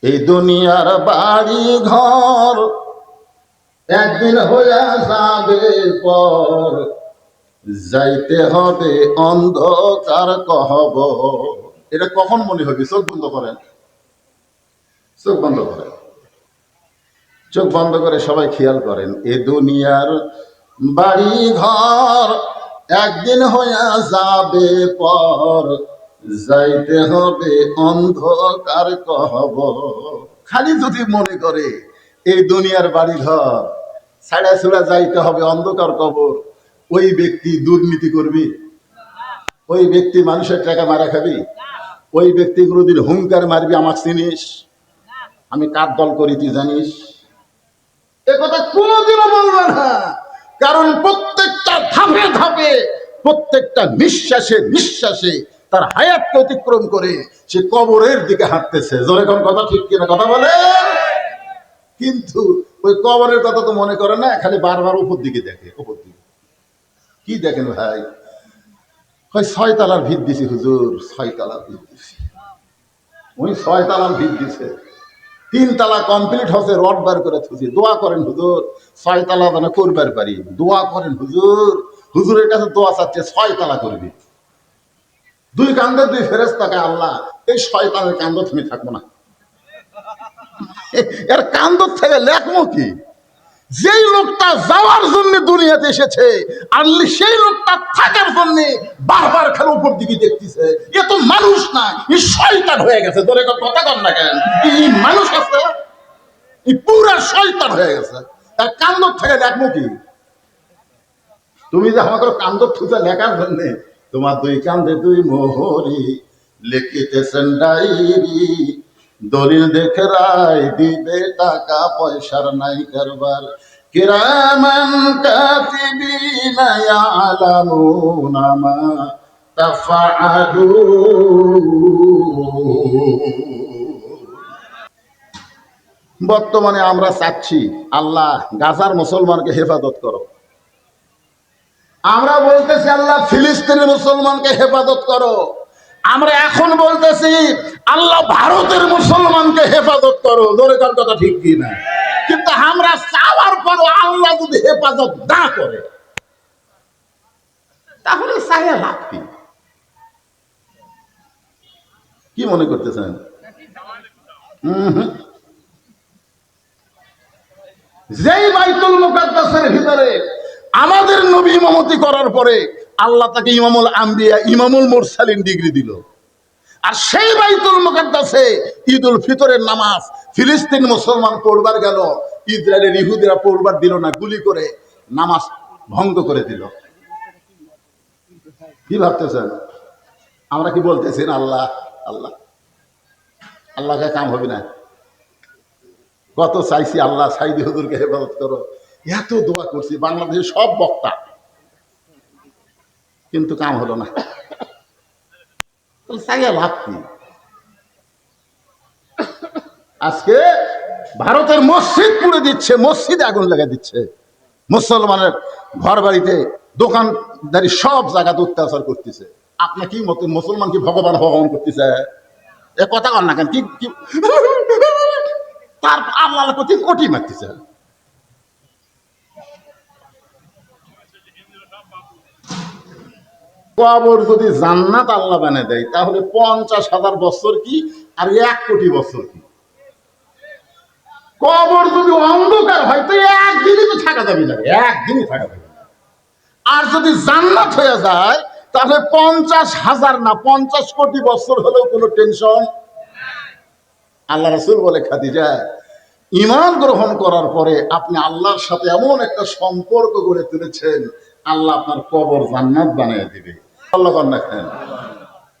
এই দুনিয়ার বাড়ি ঘর একদিন হইয়া যাবে পর, যাইতে হবে অন্ধকার কহব। এটা কখন মনে হবে? চোখ বন্ধ করেন, চোখ বন্ধ করেন, চোখ বন্ধ করে সবাই খেয়াল করেন। এ দুনিয়ার বাড়ি ঘর একদিন হইয়া যাবে পর, যাইতে হবে অন্ধকার কহব। খালি যদি মনে করে এই দুনিয়ার বাড়ি ঘর ছাড়া ছুড়া যাইতে হবে অন্ধকার কবর, ওই ব্যক্তি দুর্নীতি করবি, ওই ব্যক্তি মানুষের টাকা মারা খাবি, ওই ব্যক্তি কোনোদিন হুঙ্কার মারবি আমার চিনিস, আমি কার দল করি তুই জানিস, এ কথা কোনোদিনও বলবে না। কারণ প্রত্যেকটা ধাপে ধাপে, প্রত্যেকটা নিঃশ্বাসে নিঃশ্বাসে তার হায়াতকে অতিক্রম করে সে কবরের দিকে হাঁটতেছে। জোরে কোন কথা ঠিক কিনা কথা বলে? কিন্তু ওই কবরের কথা তো মনে করে না, খালি বারবার উপর দিকে দেখে। উপর দিকে কি দেখেন ভাই? হয় 6 তালার ভিত দিছি হুজুর, 6 তালার ভিত দিছি। ওই 6 তালার ভিত দিছে, 3 তালা কমপ্লিট হচ্ছে, রড বার করে থুছি। দোয়া করেন হুজুর 6 তালা যেন করবার পারি। দোয়া করেন হুজুর, হুজুরের কাছে দোয়া চাচ্ছে 6 তালা করবি। 2 কান্দে 2 ফেরেশতাকে, আল্লাহ এই 6 তালার কান্দ তুমি থাকবো না। এর কান্দ থেকে লেখমো কি? যেই লোকটা যাওয়ার জন্য দুনিয়াতে এসেছে, আর সেই লোকটা থাকার জন্য বারবার খালি উপর দিকে দেখতেছে। এ তো মানুষ না, এই শয়তান হয়ে গেছে। ধরে কথা কর না কেন? এই মানুষ আছে, এই পুরা শয়তান হয়ে গেছে। তার কান্দ থেকে লেখবো কি? তুমি যে আমাকে কান্দ থুতে লেখার জন্য, তোমার 2 কান্দে 2 মোহরি লিখিতেছেন ডায়েরি, দলিল দেখে রায় দিবে, টাকা পয়সার নাই কারবার। কিরামান কাতিবিনা ইয়ালামুনা মা তাফআলুন। বর্তমানে আমরা চাচ্ছি, আল্লাহ গাজার মুসলমানকে হেফাজত করো। আমরা বলতেছি আল্লাহ ফিলিস্তিনের মুসলমানকে হেফাজত করো। আমরা এখন বলতেছি আল্লাহ ভারতের মুসলমানকে হেফাজত করো। ধরে কার কথা ঠিক কি না? কিন্তু আমরা চাওয়ার পরও আল্লাহ যদি হেফাজত না করে, তাহলে চাইয়া লাভ কি? কি মনে করতেছেন? যেই বাইতুল মুকাদ্দাসের ভিতরে আমাদের নবী ইমামতি করার পরে আল্লাহ তাকে ইমামুল আম্বিয়া, ইমামুল মুরসালিন ডিগ্রি দিল। আর সেই বাইতুল মুকাদ্দাসে ঈদুল ফিতরের নামাজ ফিলিস্তিন মুসলমান পড়বার গেল, ইসরায়েলের ইহুদিরা পড়বার দিল না, গুলি করে নামাজ ভঙ্গ করে দিল। কি ভাবতেছেন? আমরা কি বলতেছি না আল্লাহ আল্লাহ? আল্লাহকে কাম হবে না? কত চাইছি আল্লাহ সাইদি হুজুরকে হেফাজত করো, এত দোয়া করছি বাংলাদেশের সব বক্তা, কিন্তু কাম হলো না। চাইয়া লাভ কি? আজকে ভারতের মসজিদ পুড়ে দিচ্ছে, মসজিদে আগুন লাগাই দিচ্ছে, মুসলমানের ঘর বাড়িতে দোকানদারি সব জায়গাতে অত্যাচার করতেছে। আপনি কি মত মুসলমান কি ভগবান ভগবান করতেছে? এ কথা কর না কেন? কি তার আল্লাহ প্রতি কোটি মারতেছে। কবর যদি জান্নাত আল্লাহ বানিয়ে দেয়, তাহলে 50,000 বছর কি আর 1 কোটি বছর কি? কবর যদি অন্ধকার হয় তো একদিনই তো থাকা যাবে না, একদিনই থাকা যাবে না। আর যদি জান্নাত হয়ে যায়, তাহলে 50,000 না 50 কোটি বছর হলেও কোনো টেনশন। আল্লাহ রাসূল বলে, খাদিজা ঈমান গ্রহণ করার পরে আপনি আল্লাহর সাথে এমন একটা সম্পর্ক গড়ে তুলেছেন, আল্লাহ আপনার কবর জান্নাত বানিয়ে দিবে। আল্লাহ না কেন?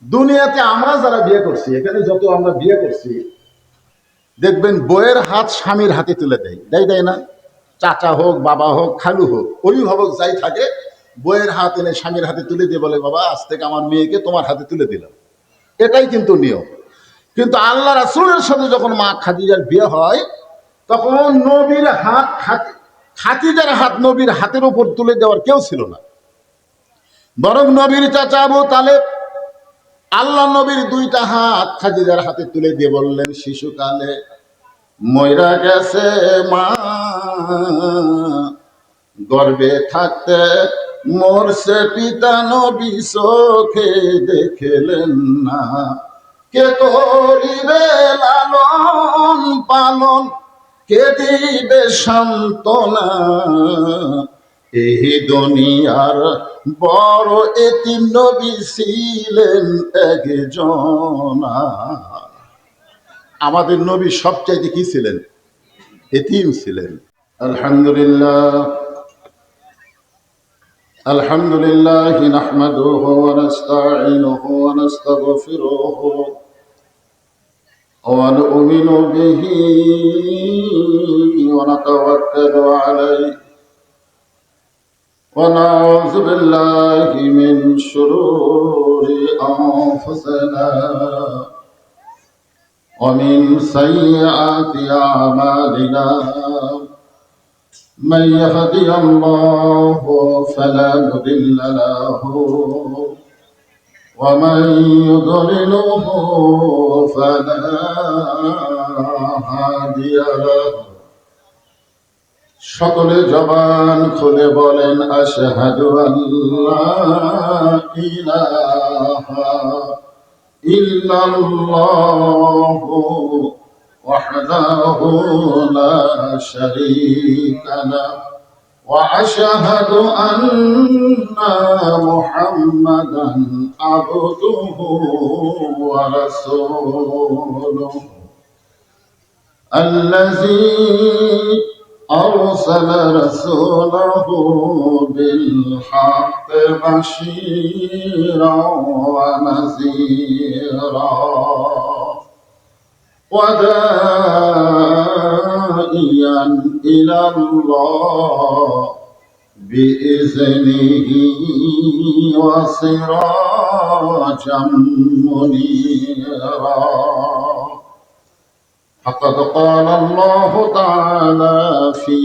দুনিয়াতে আমরা যারা বিয়ে করছি, এখানে যত আমরা বিয়ে করছি, দেখবেন বইয়ের হাত স্বামীর হাতে তুলে দেয়, দেয় না? চাচা হোক, বাবা হোক, খালু হোক, অভিভাবক যাই থাকে, বইয়ের হাত এনে স্বামীর হাতে তুলে দিয়ে বলে, বাবা আজ থেকে আমার মেয়েকে তোমার হাতে তুলে দিলাম। এটাই কিন্তু নিয়ম। কিন্তু আল্লাহ রাসূলের সাথে যখন মা খাদিজার বিয়ে হয়, তখন নবীর হাত, খাদিজার হাত নবীর হাতের উপর তুলে দেওয়ার কেউ ছিল না। বরং নবীর চাচা আবু তালেব আল্লাহ নবীর 2টা হাত খাদিজার হাতে তুলে দিয়ে বললেন, শিশুকালে ময়রা গেছে মা, গর্ভে থাকতে মরছে পিতা নবী চোখে দেখলেন না, কে করিবে লালন পালন, কে দিবে সান্ত্বনা। এই দুনিয়ার বড় এতিম নবী ছিলেন একজনা। আমাদের নবী সবচাইতে কি ছিলেন? এতিম ছিলেন। আলহামদুলিল্লাহ আলহামদুলিল্লাহ নাহমাদুহু ওয়া নাস্তাঈনুহু ওয়া নাস্তাগফিরুহু ওয়া নু'মিনু বিহি ওয়া নাতাওয়াক্কালু আলাইহি ওয়া নাউযু বিল্লাহি মিন শুরুরি আনফুসিনা ওয়া মিন সাইয়্যাতি আ'মালিনা। من يهدي الله فلا مضل له ومن يضلله فلا هادي له। সকলে জবান খুলে বলেন আশহাদু আল্লা ইলাহা ইল্লাল্লাহু وحده لا شريك له وأشهد أن محمدا عبده ورسوله الذي أرسل رسوله بالحق بشيرا ونذيرا وداعيا إلى الله بإذنه وسراجا منيرا. فقد قال الله تعالى في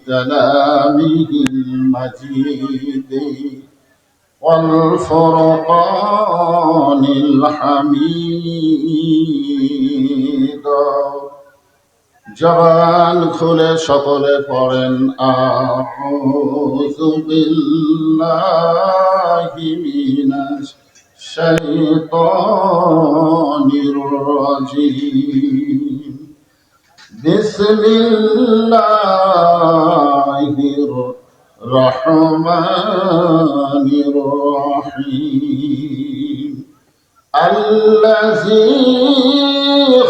كلامه المجيد والفرقان الحميد। জবান খুলে সকলে পড়েন আউযু বিল্লাহি মিনাশ শাইতানির রাজীম। বিসমিল্লাহির রহমানির রহিম। الذي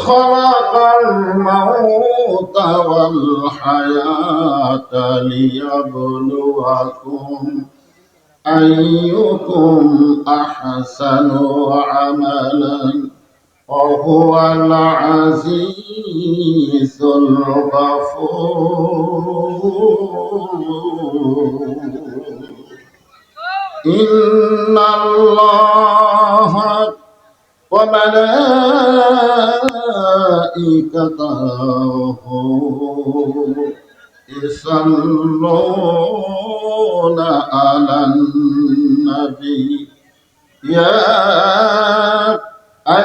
خلق الموت والحياة ليبلوكم أيكم أحسن عملا وهو العزيز الغفور. إن الله وملائكته يصلون على النبي يا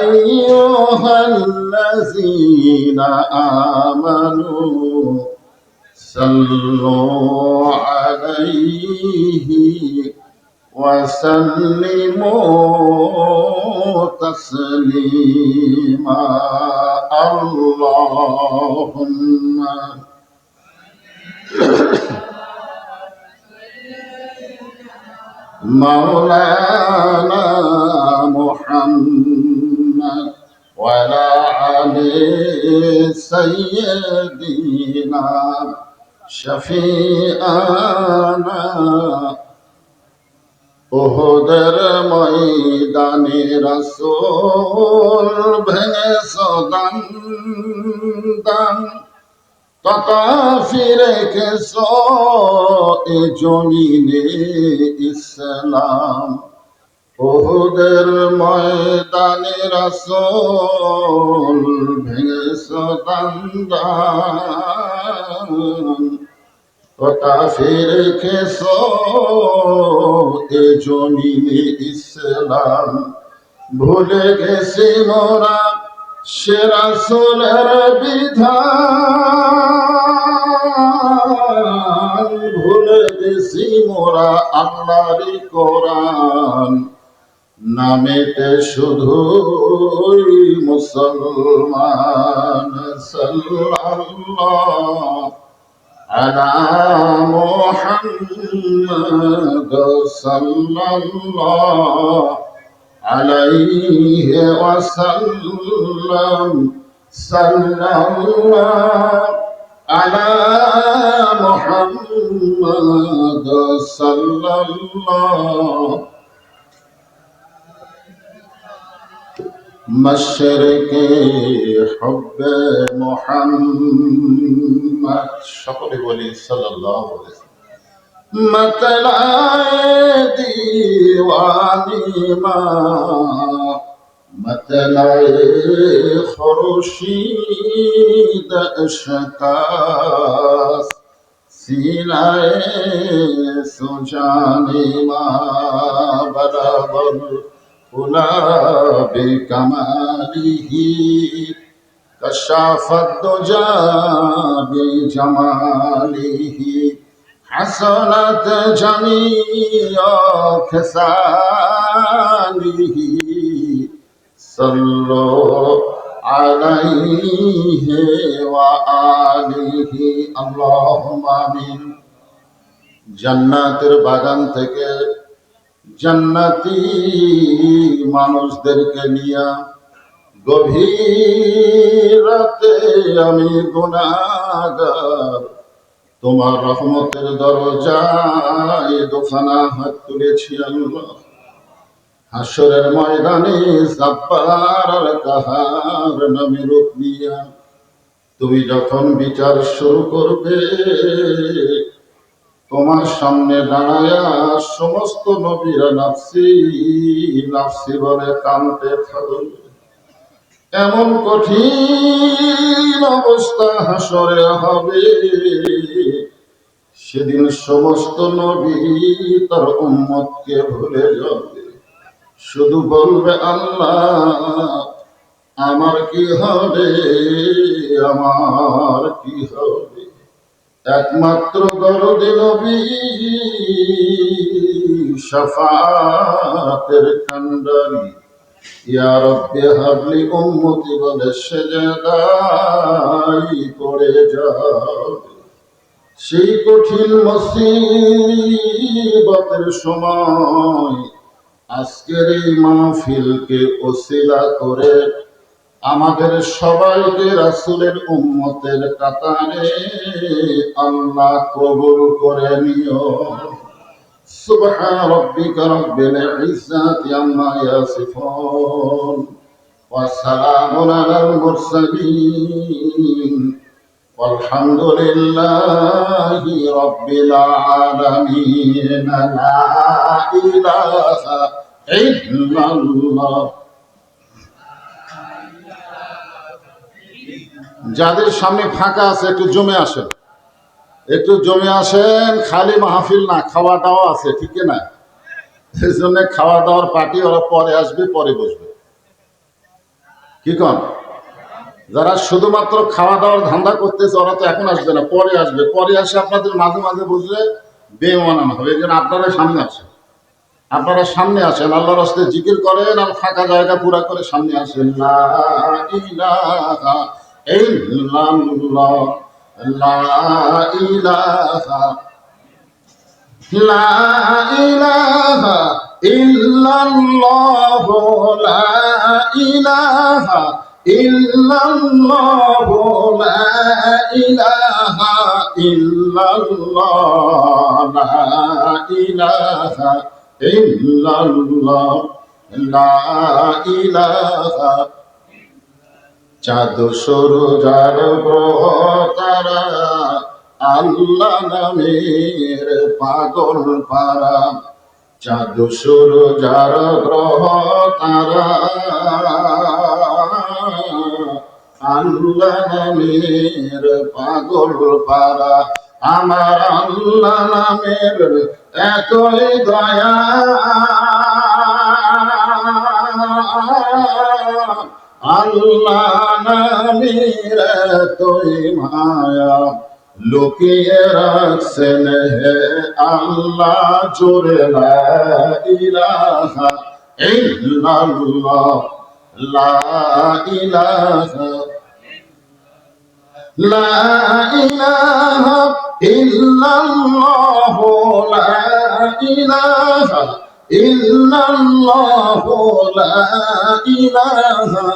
أيها الذين آمنوا صلوا عليه وسلموا تسليما. اللهم مولانا محمد وعلى آل سيدنا شفيعنا উহুদের ময়দানে রাসূল ভেঙেছ দান, তথা ফিরে গেছ এ জমিনে ইসলাম। উহুদের ময়দানে রাসূল ভেঙেছ দান, তথা ফিরে গেছ এ জমিনে ইসলাম। ভুলে গেছি মোরা সে রাসূলের বিধান, ভুলে গেছি মোরা আল্লাহরই কোরআন, নামেতে শুধুই মুসলমান। সাল্লাল্লাহু আলা মুহাম্মদ সাল্লাল্লাহু আলাইহি ওয়াসাল্লাম। সাল্লাল্লাহু আলা মুহাম্মদ সাল্লাল্লাহু মশরকে হুব্বে মুহাম্মদ। সকলে বলি সাল্লাল্লাহু আলাইহি ওয়াসাল্লাম। मतलाए दीवानी माँ, मतलाए खुर्शीद अशतास, सीनाए सुजानी माँ बराबर गुलाबे कमालिही, कशाफत दुजा बिजमालिही, حسنت جميع خصاله صلوا عليه وآله اللهم آمين। জান্নাতের বাগান থেকে জান্নাতি মানুষদেরকে নিয়ে গভীর রাতে আমি গুনাহগার তোমার রহমতের দরজায় দোখানা হাত তুলেছি আল্লাহ। হাসরের ময়দানে জাব্বার আর কাহার নামে রূপ নিয়া তুমি যখন বিচার শুরু করবে, তোমার সামনে দাঁড়ায়া সমস্ত নবীরা নাফসি নাফসি বলে কাঁদতে থাকবে। এমন কঠিন অবস্থা হাসরে হবে, সেদিন সমস্ত নবী তার উম্মতকে ভুলে যাবে, শুধু বলবে আল্লাহ আমার কি হবে, আমার কি হবে। একমাত্র দরদী নবী শাফাতের কান্ডারি ইয়া রব্বি হাবলি উম্মতি বলে সেজদায় পড়ে যাবে। সেই কঠিন মুসিবতের সময় আজকের এই মাহফিলকে ওসিলা করে আমাদের সবাইকে রাসূলের উম্মতের কাতারে আল্লাহ কবুল করে নিও। সুবহান রাব্বিকা রাব্বিল ইজ্জাতি আম্মা ইয়াসিফুন ওয়া সালামুন আলাল মুরসালিন walhamdulillahi rabbil alamin। লা ইলাহা ইল্লাল্লাহ। যাদের সামনে ফাঁকা আছে একটু জমে আসেন, একটু জমে আসেন। খালি মাহফিল না, খাওয়া দাওয়া আছে, ঠিক না? এই জন্য খাওয়া দাওয়ার পার্টি ওরা পরে আসবে, পরে বসবে। কি কন? যারা শুধুমাত্র খাওয়া দাওয়ার ধান্দা করতেছে ওরা তো এখন আসবে না, পরে আসবে। পরে আসে আপনাদের মাঝে মাঝে বুঝলে বেমানানো হবে। এই জন্য আপনারা সামনে আসেন, আপনারা সামনে আসেন, আল্লাহর রাস্তায় জিকির করেন আর ফাঁকা জায়গা পুরা করে সামনে আসেন। লা ইলাহা ইল্লাল্লাহ, লা ইলাহা, লা ইলাহা ইল্লাল্লাহ, লা ইলাহা ইল্লাল্লাহ, লা ইলাহা ইল্লাল্লাহ, লা ইলাহা ইল্লাল্লাহ, লা ইলাহা। চাঁদ সূরজার গ্রহ তারা আল্লাহ নামের পাগল পারা, চাঁদ সূরজার গ্রহ তারা আল্লাহ নামের পাগল পারা। আমার আল্লাহ নামের এতই দয়া, আল্লাহ নামের এতই মায়া, লোক লুকিয়ে রাখছেন হে আল্লাহ জোরে লা ইলাহা ইল্লাল্লাহ লা ইলাহা লা ইলাহা ইল্লাল্লাহ লা ইলাহা ইল্লাল্লাহ লা ইলাহা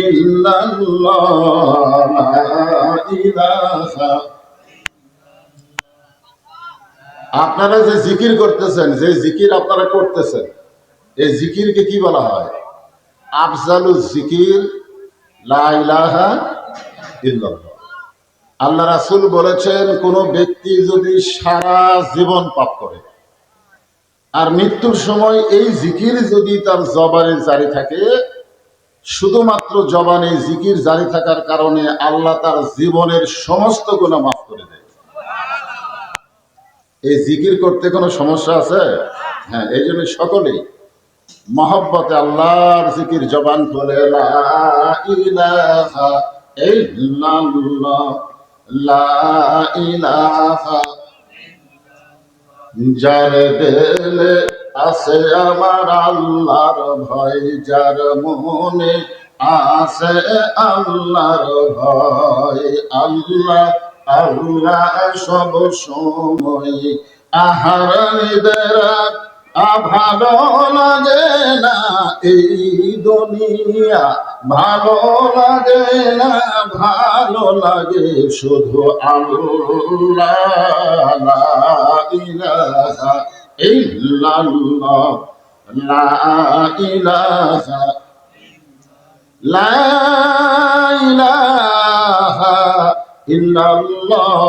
ইল্লাল্লাহ লা ইলাহা। আপনারা যে জিকির করতেছেন, যে জিকির আপনারা করতেছেন, এই জিকিরকে কি বলা হয়? আফজালুজ জিকির লা ইলাহা ইল্লাল্লাহ। আল্লাহ রাসূল বলেছেন, কোন ব্যক্তি যদি সারা জীবন পাপ করে আর মৃত্যুর সময় এই জিকির যদি তার জবানে জারি থাকে, শুধুমাত্র জবানে জিকির জারি থাকার কারণে আল্লাহ তার জীবনের সমস্ত গুনাহ মাফ করে দেয়। এই জিকির করতে কোনো সমস্যা আছে? হ্যাঁ, এই জন্য সকলেই মহব্বতে আল্লাহর জিকির জবান খুলে লা ইলাহা ইল্লাল্লাহ লা ইলাহা। যার দিলে আছে আমার আল্লাহর ভয়, যার মনে আছে আল্লাহর ভয়, আল্লাহ আল্লাহ সব সময়। আহার নিদের ভালো লাগে না এই দুনিয়া, ভালো লাগে না, ভালো লাগে শুধু আল্লাহ লা ইলাহা ইল্লাল্লাহ লা ইলাহা লা ইলাহা ইল্লাল্লাহ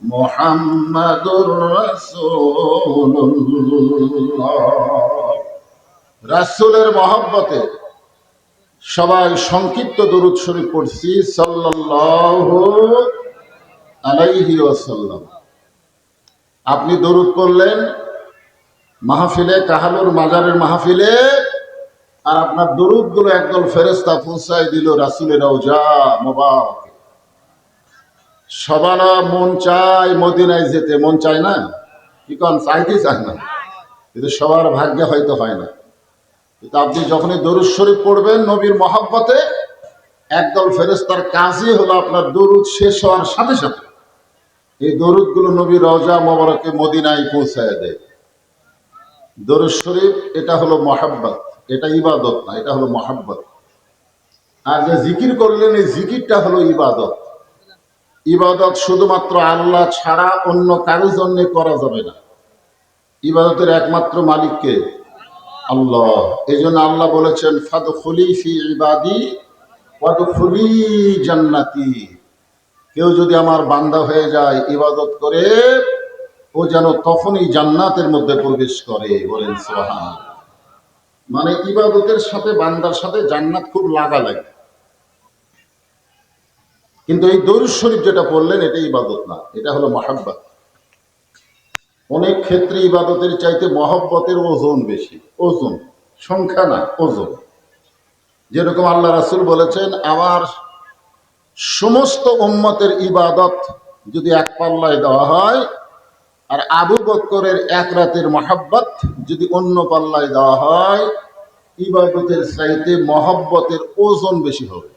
মুহাম্মাদুর রাসূলুল্লাহ। রাসূলের মহব্বতে সবাই সংক্ষিপ্ত দরুদ শরীফ পড়ছি সাল্লাল্লাহু আলাইহি ওয়াসাল্লাম। আপনি দরুদ পড়লেন মাহফিলে, কাহালুর মাজারের মাহফিলে, আর আপনার দরুদ গুলো একদল ফেরেশতা পৌঁছায় দিল রাসূলের রওজা মোবারক। সবার মন চায় মদিনায় যেতে, মন চায় না? কি কোন? চাইতে চায় না, কিন্তু সবার ভাগ্যে হয়তো হয় না। কিন্তু আপনি যখনই দরুদ শরীফ পড়বেন নবীর মহব্বতে, একদল ফেরেশতার কাজই হলো আপনার দরুদ শেষ হওয়ার সাথে সাথে এই দরুদ গুলো নবীর রওজা মোবারকে মদিনায় পৌঁছায় দেয়। দরুদ শরীফ এটা হলো মহাব্বত, এটা ইবাদত না, এটা হলো মহাব্বত। আর যে জিকির করলেন এই জিকিরটা হলো ইবাদত। ইবাদত শুধুমাত্র আল্লাহ ছাড়া অন্য কারোর জন্য করা যাবে না। ইবাদতের একমাত্র মালিককে আল্লাহ। এই জন্য আল্লাহ বলেছেন ফাদখুলি ফি ইবাদি ওয়াদখুলি জান্নাতি। কেউ যদি আমার বান্দা হয়ে যায় ইবাদত করে, ও যেন তখনই জান্নাতের মধ্যে প্রবেশ করে। বলেন সুবহানাল্লাহ। মানে ইবাদতের সাথে বান্দার সাথে জান্নাত খুব লাগালাগি। কিন্তু এই দরুদ শরীফ যেটা পড়লেন এটা ইবাদত না, এটা হলো মহাব্বত। অনেক ক্ষেত্রে ইবাদতের চাইতে মহব্বতের ওজন বেশি। ওজন সংখ্যা না, ওজন। যেরকম আল্লাহ রাসূল বলেছেন, আমার সমস্ত উম্মতের ইবাদত যদি এক পাল্লায় দেওয়া হয়, আর আবু বকরের এক রাতের মহাব্বত যদি অন্য পাল্লায় দেওয়া হয়, ইবাদতের চাইতে মহব্বতের ওজন বেশি হবে।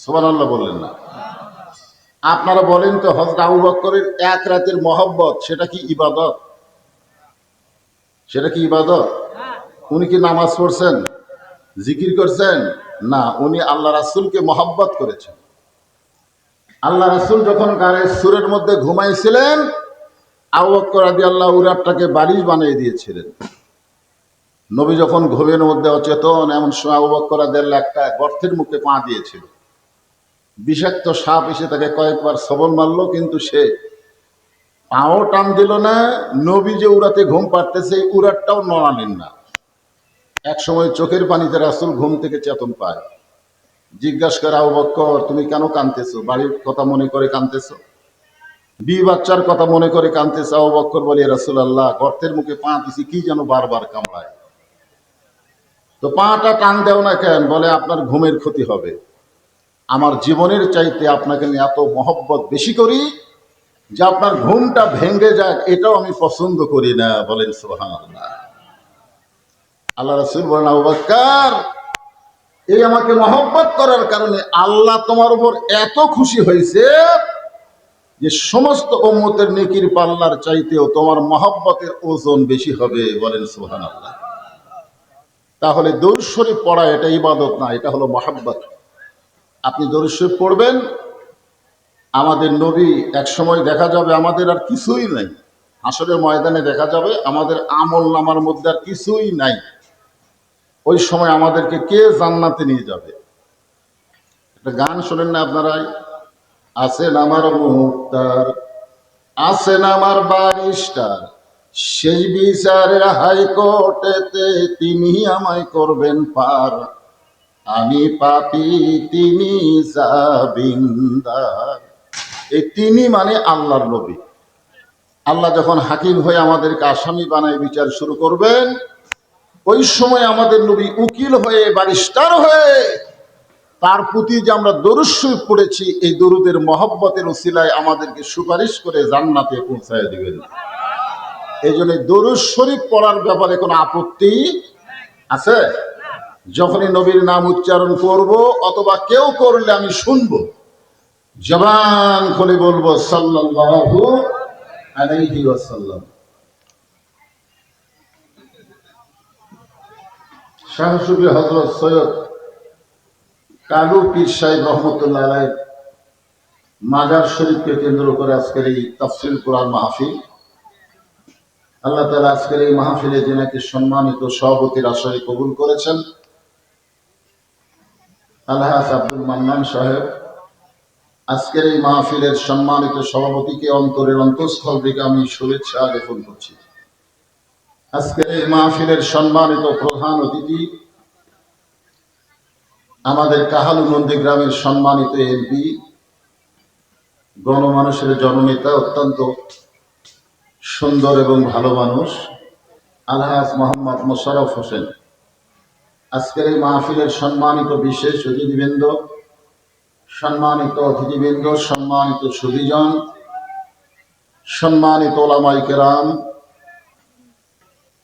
সুবহানাল্লাহ বললেন না? আপনারা বলেন তো, হযরত আবু বকরের এক রাতের মহব্বত সেটা কি ইবাদত? সেটা কি ইবাদত? উনি কি নামাজ পড়ছেন, জিকির করছেন? না, উনি আল্লাহ রাসূলকে মহব্বত করেছেন। আল্লাহ রাসূল যখন গায়ের সুরের মধ্যে ঘুমাইছিলেন, আবু বকর রাদিয়াল্লাহু উরাতটাকে বালিশ বানিয়ে দিয়েছিলেন। নবী যখন ঘুমের মধ্যে অচেতন, এমন সময় আবু বকর রাদিয়াল্লাহু একটা গর্তের মুখে পা দিয়েছিল। বিষাক্ত সাপ এসে তাকে কয়েকবার সবল মারলো, কিন্তু সে পাও টান দিল না। নবী যে উরাতে ঘুম পাড়তেছে এই উরাতটাও নড়ালেন না। এক সময় চোখের পানিতে রাসূল ঘুম থেকে চেতন পায়। জিজ্ঞাসা করে, আবু বকর তুমি কেন কাঁদতেছো? বাড়ির কথা মনে করে কাঁদতেছো? বিবি বাচ্চার কথা মনে করে কাঁদতেছো? আবু বকর বলে, রাসূলুল্লাহ গর্তের মুখে পা দিছি, কি যেন বারবার কামড়ায়। তো পাটা টান দেও না কেন? বলে, আপনার ঘুমের ক্ষতি হবে। আমার জীবনের চাইতে আপনাকে নিয়ে এত মহব্বত বেশি করি যে আপনার ঘুমটা ভেঙে যাক এটাও আমি পছন্দ করি না। বলেন সুবহানাল্লাহ। আল্লাহ রাসূল বলেন, আবু বকর, এই আমাকে মহব্বত করার কারণে আল্লাহ তোমার উপর এত খুশি হয়েছে যে সমস্ত উম্মতের নেকির পাল্লার চাইতেও তোমার মহব্বতের ওজন বেশি হবে। বলেন সুবহানাল্লাহ। তাহলে দরুদ শরীফ পড়া এটা ইবাদত না, এটা হলো মহব্বত। আপনি দরুদ শরীফ পড়বেন, আমাদের নবী এক সময় দেখা যাবে আমাদের আর কিছুই নাই, হাসরের ময়দানে দেখা যাবে আমাদের আমল নামার মধ্যে আর কিছুই নাই। ওই সময় আমাদেরকে কে জান্নাতে নিয়ে যাবে? একটা গান শোনেন না আপনারাই, আছেন আমার মুক্তার, আছেন আমার বারিস্টার, সেই বিচারের হাইকোর্টেতে তিনি আমায় করবেন পার, আমি পাপী তিনি জামিনদার। এই তিনি মানে আল্লাহর নবী। আল্লাহ যখন হাকিম হয়ে আমাদেরকে আসামি বানায় বিচার শুরু করবেন, ওই সময় আমাদের নবী উকিল হয়ে ব্যারিস্টার হয়ে তার প্রতি যে আমরা দরুদ শরীফ পড়েছি, এই দরুদের মহব্বতের উসিলায় আমাদেরকে সুপারিশ করে জান্নাতে পৌঁছায় দিবেন। এই জন্য দরুদ শরীফ পড়ার ব্যাপারে কোনো আপত্তি আছে? যখনই নবীর নাম উচ্চারণ করব অথবা কেউ করলে আমি শুনবো, জবান খুলে বলবো সাল্লাল্লাহু আলাইহি ওয়াসাল্লাম। শাহ সুফি হযরত সৈয়দ কালু পীর সাহেব রহমতুল্লাহ আলাইহির মাজার শরীফকে কেন্দ্র করে আজকের এই তাফসীর কোরআন মাহফিল। আল্লাহ তাআলা আজকের এই মাহফিলে যিনাকে সম্মানিত সভাপতির আসরে কবুল করেছেন, আলহাজ আব্দুল মান্নান সাহেব, আজকের এই মাহফিলের সম্মানিত সভাপতিকে অন্তরের অন্তঃস্থল থেকে আমি শুভেচ্ছা জ্ঞাপন করছি। আজকের এই মাহফিলের সম্মানিত প্রধান অতিথি আমাদের কাহালু নন্দীগ্রামের সম্মানিত এমপি, গণমানুষের জননেতা, অত্যন্ত সুন্দর এবং ভালো মানুষ, আলহাজ মোহাম্মদ মোশাররফ হোসেন। আজকের এই মাহফিলের সম্মানিত বিশেষ অতিথিবৃন্দ, সম্মানিত সুধীজন, সম্মানিত ওলামায়ে কেরাম,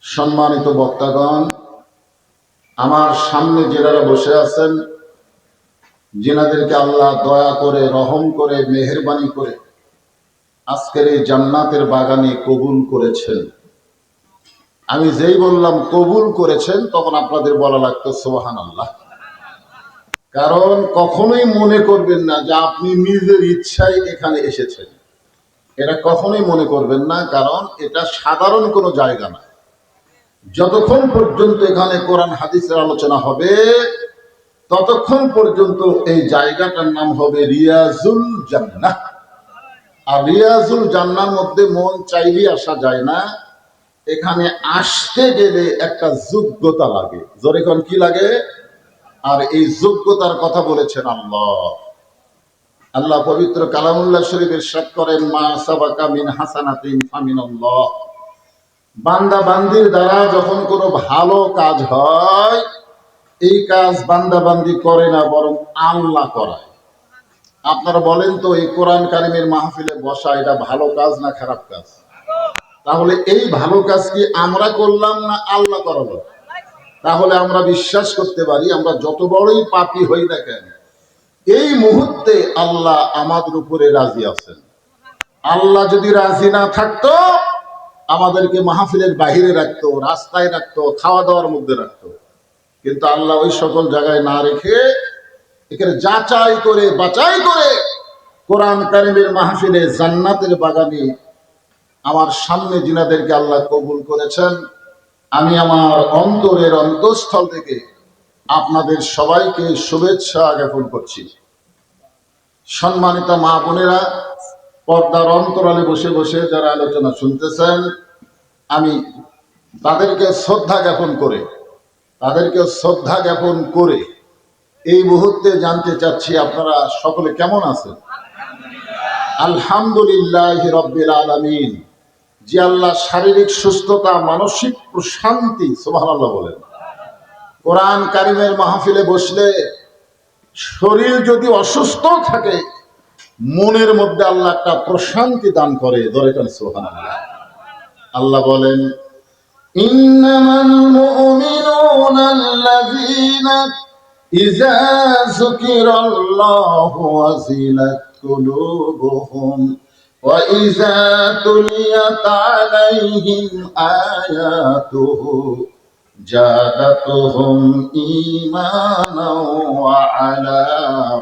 সম্মানিত বক্তাগণ, আমার সামনে যারা বসে আছেন, যিনাদেরকে আল্লাহ দয়া করে, রহম করে, মেহেরবানি করে আজকের এই জান্নাতের বাগানে কবুল করেছেন। আমি যেই বললাম কবুল করেছেন, তখন আপনাদের বলা লাগতো সুবহানাল্লাহ। কারণ কখনোই মনে করবেন না যে আপনি নিজের ইচ্ছায় এখানে এসেছেন, এটা কখনোই মনে করবেন না, কারণ এটা সাধারণ কোনো জায়গা না। যতক্ষণ পর্যন্ত এখানে কোরআন হাদিসের আলোচনা হবে, ততক্ষণ পর্যন্ত এই জায়গাটার নাম হবে রিয়াজুল জান্নাহ। আর রিয়াজুল জান্নাহর মধ্যে মন চাইলেই আসা যায় না, এখানে আসতে গেলে একটা যোগ্যতা লাগে। জোরে কোন কি লাগে? আর এই যোগ্যতার কথা বলেছেন আল্লাহ পবিত্র কালামুল্লাহ শরীফ ইরশাদ করেন, মা সাবাকা মিন হাসানাতিন ফামিনাল্লাহ। বান্দা বান্দির দ্বারা যখন কোনো ভালো কাজ হয়, এই কাজ বান্দা বান্দি করে না, বরং আল্লাহ করায়। আপনারা বলেন তো, এই কোরআন কারিমের মাহফিলে বসা এটা ভালো কাজ না খারাপ কাজ? তাহলে এই ভালো কাজ কি আমরা করলাম না আল্লাহ করালো? তাহলে আমরা বিশ্বাস করতে পারি, আমরা যত বড়ই পাপী হই না কেন, এই মুহূর্তে আল্লাহ আমাদের উপরে রাজি আছেন। আল্লাহ যদি রাজি না থাকতো, আমাদেরকে মাহফিলের বাহিরে রাখতো, রাস্তায় রাখতো, খাওয়া দাওয়ার মধ্যে রাখতো। কিন্তু আল্লাহ ওই সকল জায়গায় না রেখে এখানে যাচাই করে বাছাই করে কোরআন কারিমের মাহফিলে জান্নাতের বাগানে আমার সামনে যিনাদেরকে আল্লাহ কবুল করেছেন, আমি আমার অন্তরের অন্তঃস্থল থেকে আপনাদের সবাইকে শুভেচ্ছা জ্ঞাপন করছি। সম্মানিত মা বোনেরা, পর্দার অন্তরালে বসে বসে যারা আলোচনা শুনতেছেন, আমি তাদেরকে শ্রদ্ধা জ্ঞাপন করে এই মুহূর্তে জানতে চাচ্ছি আপনারা সকলে কেমন আছেন? আলহামদুলিল্লাহ রাব্বিল আলামিন। যে আল্লাহ শারীরিক সুস্থতা, মানসিক প্রশান্তি, সুবহানাল্লাহ বলেন। কোরআন কারিমের মাহফিলে বসলে শরীর যদি অসুস্থ থাকে, মনের মধ্যে আল্লাহ একটা প্রশান্তি দান করে। ধরে কেন সুবহানাল্লাহ। আল্লাহ বলেন, ইন্নামাল মুমিনুনা আল্লাযীনা ইযা যুকিরাল্লাহু ওয়াজিলাত কুলুবুহুম ওয়া ইযা তুলিয়াত আলাইহিম আয়াতুহু জাদাতুহুম ঈমানাও ওয়া আলা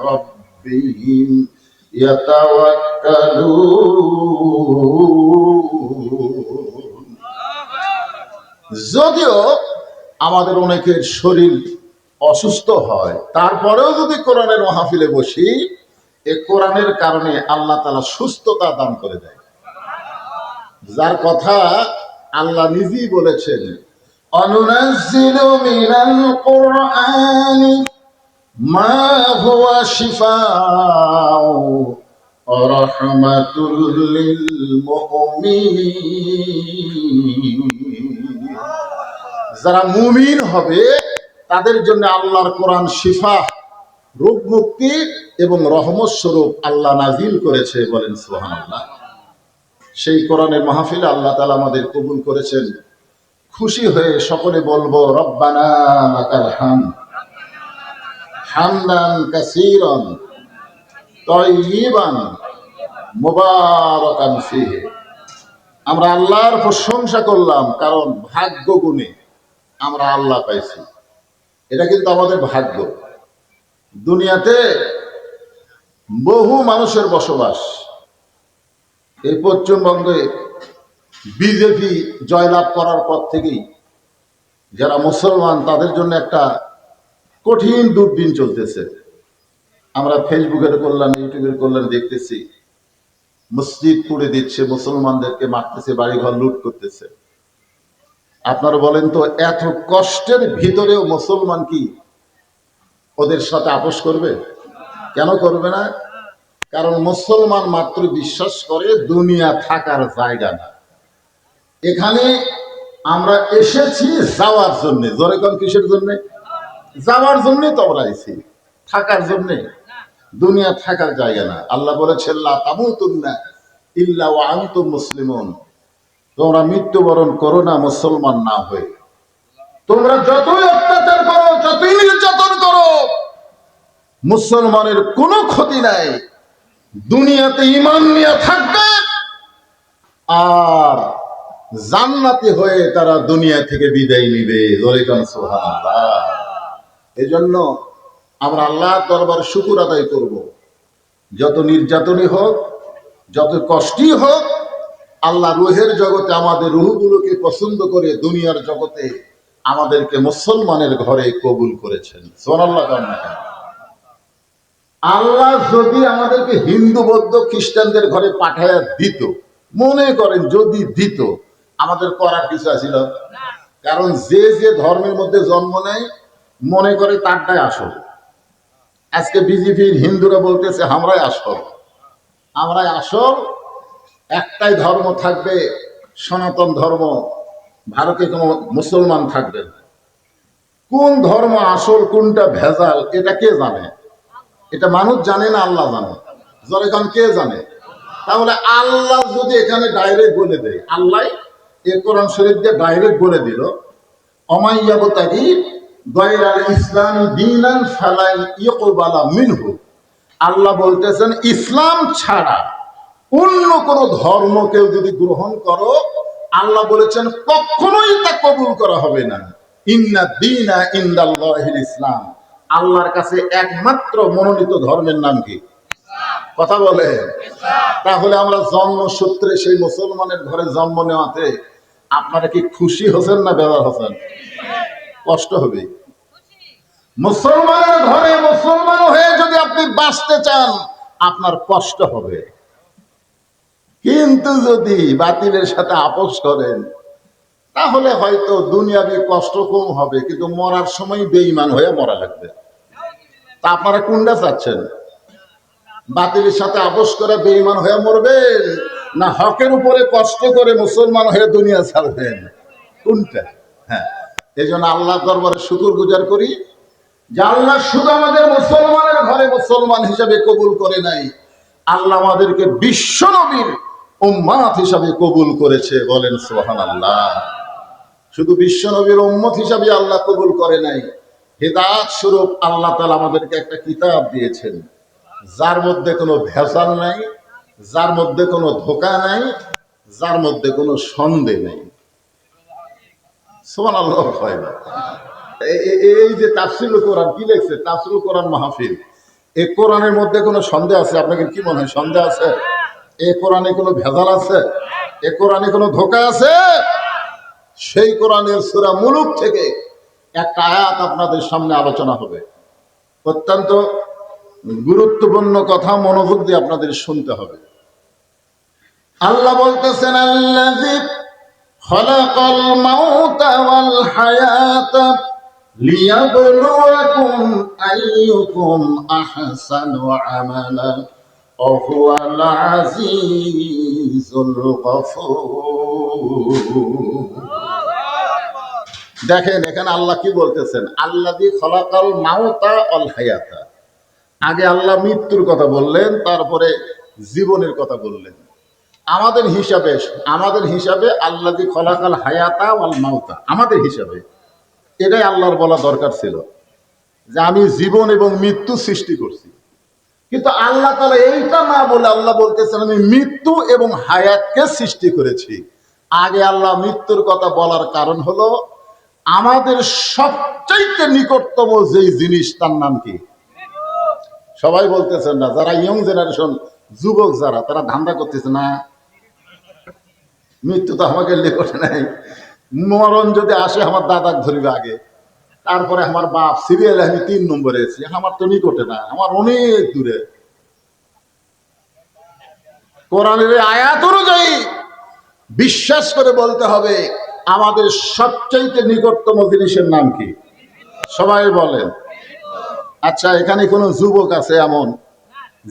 রাব্বিহিম ইয়াতাওয়াক্কালুন। যদিও আমাদের অনেকের শরীর অসুস্থ হয়, তারপরেও যদি কোরআনের মাহফিলে বসি, এই কোরআনের কারণে আল্লাহ তাআলা সুস্থতা দান করে দেয়। যার কথা আল্লাহ নিজেই বলেছেন, অনুনাজ্জিলু মিনাল কুরআনি মা হুয়া শিফাউ ওয়া রাহমাতুল লিল মুমিনিন। যারা মুমিন হবে তাদের জন্য আল্লাহর কোরআন শিফা, রোগ মুক্তি এবং রহমত স্বরূপ আল্লাহ নাজিল করেছে। বলেন সুবহানাল্লাহ। সেই কোরআনের মাহফিলে আল্লাহ তাআলা আমাদের কবুল করেছেন। খুশি হয়ে সকলে বলবো, রব্বানা লাকাল হামদ হামদান কাসীরান তাইয়িবান মুবারাকান ফীহি। আমরা আল্লাহর প্রশংসা করলাম, কারণ ভাগ্য গুণে আমরা আল্লাহ পাইছি। এটা কিন্তু আমাদের ভাগ্য। দুনিয়াতে বহু মানুষের বসবাস। এই পশ্চিমবঙ্গে বিজেপি জয়লাভ করার পর থেকেই যারা মুসলমান তাদের জন্য একটা কঠিন দুর্দিন চলতেছে। আমরা ফেসবুকের কল্যাণ, ইউটিউবের কল্যাণ দেখতেছি, মসজিদ পুড়ে দিচ্ছে, মুসলমানদেরকে মারতেছে, বাড়িঘর লুট করতেছে। আপনারা বলেন তো, এত কষ্টের ভিতরেও মুসলমান কি ওদের সাথে আপোষ করবে? কেন করবে না? কারণ মুসলমান মাত্র বিশ্বাস করে দুনিয়া থাকার জায়গা না। এখানে আমরা এসেছি যাওয়ার জন্য। জোরে কোন কিসের জন্য? যাওয়ার জন্যই তো আমরা এসেছি, থাকার জন্য। দুনিয়া থাকার জায়গা না। আল্লাহ বলেছেন, লা তামুতুন্না ইল্লা ওয়া আনতুম মুসলিমুন। তোমরা মৃত্যুবরণ করো না মুসলমান না হয়ে। তোমরা যতই অত্যাচার করো, যতই নির্যাতন করো, মুসলমানের কোনো ক্ষতি নাই। দুনিয়াতে ঈমান নিয়ে থাকবে আর জান্নাতি হয়ে তারা দুনিয়া থেকে বিদায় নিবে। জোরে কোন সুবহানাল্লাহ। এজন্য আমরা আল্লাহর দরবারে শুকর আদায় করব। যত নির্যাতনই হোক, যত কষ্টই হোক, আল্লাহ রুহের জগতে আমাদের রুহগুলোকে পছন্দ করে দুনিয়ার জগতে আমাদেরকে মুসলমানের ঘরে কবুল করেছেন। সুবহানাল্লাহ। আল্লাহ যদি আমাদেরকে হিন্দু, বৌদ্ধ, খ্রিস্টানদের ঘরে পাঠায়া দিত, মনে করেন যদি দিত, আমাদের করার কিছু আছিল? কারণ যে যে ধর্মের মধ্যে জন্ম নেয় মনে করে তারটাই আসল। আজকে বিজেপির হিন্দুরা বলতেছে আমরাই আসল, আমরাই আসল। একটাই ধর্ম থাকবে, সনাতন ধর্ম। ভারতে কোনো মুসলমান থাকবে না। কোন ধর্ম আসল, কোনটা ভেজাল, এটা কে জানে? এটা মানুষ জানে না, আল্লাহ জানে। যখন কে জানে? তাহলে আল্লাহ যদি এখানে ডাইরেক্ট বলে দেয়, আল্লাহ এই কোরআন শরীফ দিয়ে ডাইরেক্ট বলে দিল, অমাইয়াবতাগি গায়রাল ইসলামি দীনান ফালাই ইয়ুকবালা মিনহু। আল্লাহ বলতেছেন, ইসলাম ছাড়া অন্য কোন ধর্ম কেউ যদি গ্রহণ করো, আল্লাহ বলেছেন কখনোই তা কবুল করা হবে না। ইন্না দীনা ইনদাল্লাহিল ইসলাম। আল্লাহর কাছে একমাত্র মনোনীত ধর্মের নাম কি? কথা বলে। তাহলে আমরা জন্মসূত্রে সেই মুসলমানের ঘরে জন্ম নেওয়াতে আপনারা কি খুশি হচ্ছেন না বেজার হচ্ছেন? কষ্ট হবে। মুসলমানের ঘরে মুসলমান হয়ে যদি আপনি বাঁচতে চান, আপনার কষ্ট হবে। কিন্তু যদি বাতিলের সাথে আপোষ করেন, তাহলে হয়তো দুনিয়াবি কষ্ট কম হবে, কিন্তু মরার সময় বেঈমান হয়ে মরা লাগবে। তা আপনারা কোনটা চাচ্ছেন? বাতিলের সাথে আপোষ করে বেঈমান হয়ে মরবেন, না হকের উপরে কষ্ট করে মুসলমান হয়ে দুনিয়া ছাড়বেন? কোনটা? হ্যাঁ, এই জন্য আল্লাহ দরবারে শুকর গুজার করি। যে আল্লাহ শুধু আমাদের মুসলমানের ঘরে মুসলমান হিসাবে কবুল করে নাই, আল্লাহ আমাদেরকে বিশ্ব নবীর উম্মাত হিসাবে কবুল করেছে। বলেন সুবহানাল্লাহ। শুধু বিশ্ব নবীর উম্মত হিসাবে আল্লাহ কবুল করে নাই, হিদায়াত স্বরূপ আল্লাহ তাআলা আমাদেরকে একটা কিতাব দিয়েছেন, যার মধ্যে কোনো ভেজাল নাই, যার মধ্যে কোনো ধোঁকা নাই, যার মধ্যে কোনো সন্দেহ নেই। সুবহানাল্লাহ। হয় না এই যে তাফসীরুল কোরআন কি লিখছে, তাফসীরুল কোরআন মাহফিল, এই কোরআনের মধ্যে কোনো সন্দেহ আছে? আপনাদের কি মনে হয় সন্দেহ আছে? এই কোরআনে কোনো ভেজাল আছে? এই কোরআনে কোনো ধোঁকা আছে? সেই কোরআনের সূরা মুলুক থেকে একটা আয়াত আপনাদের সামনে আলোচনা হবে। অত্যন্ত গুরুত্বপূর্ণ কথা, মনোযোগ দিয়ে আপনাদের শুনতে হবে। আল্লাহ বলতেছেন, আল্লাযী খালাকাল মাউতা ওয়াল হায়াতা লিয়াবলুয়াকুম আইয়ুকুম আহসানু আমালা ওয়া হুয়াল আজিজুল গফুর। দেখেন এখানে আল্লাহ কি বলতেছেন, আল্লাযী খালাকাল মাউতা ওয়াল হায়াতা। আগে আল্লাহ মৃত্যুর কথা বললেন, তারপরে জীবনের কথা বললেন। আমাদের হিসাবে আল্লাযী খালাকাল হায়াতা ওয়াল মাউতা, আমাদের হিসাবে এটাই আল্লাহর বলা দরকার ছিল, যে আমি জীবন এবং মৃত্যু সৃষ্টি করছি। কিন্তু আল্লাহ তাআলা এইটা না বলে আল্লাহ বলতেছেন আমি মৃত্যু এবং হায়াতকে সৃষ্টি করেছি। আগে আল্লাহ মৃত্যুর কথা বলার কারণ হলো আমাদের সবচাইতে নিকটতম যেই জিনিস, তার নাম কি? সবাই বলতেছেন না, যারা ইয়ং জেনারেশন, যুবক যারা, তারা ধান্দা করতেছে না, মৃত্যু তো আমাকে নিকটে নাই, মরণ যদি আসে আমার দাদাকে ধরিবে আগে, তারপরে আমার বাপ, সিরিয়ালে আমি 3 নম্বরে আছি, আমার তো নিকটে না, আমার অনেক দূরে। কোরআনের আয়াত অনুযায়ী বিশ্বাস করে বলতে হবে আমাদের সবচাইতে নিকটতম জিনিসের নাম কি? সবাই বলেন। আচ্ছা, এখানে কোনো যুবক আছে এমন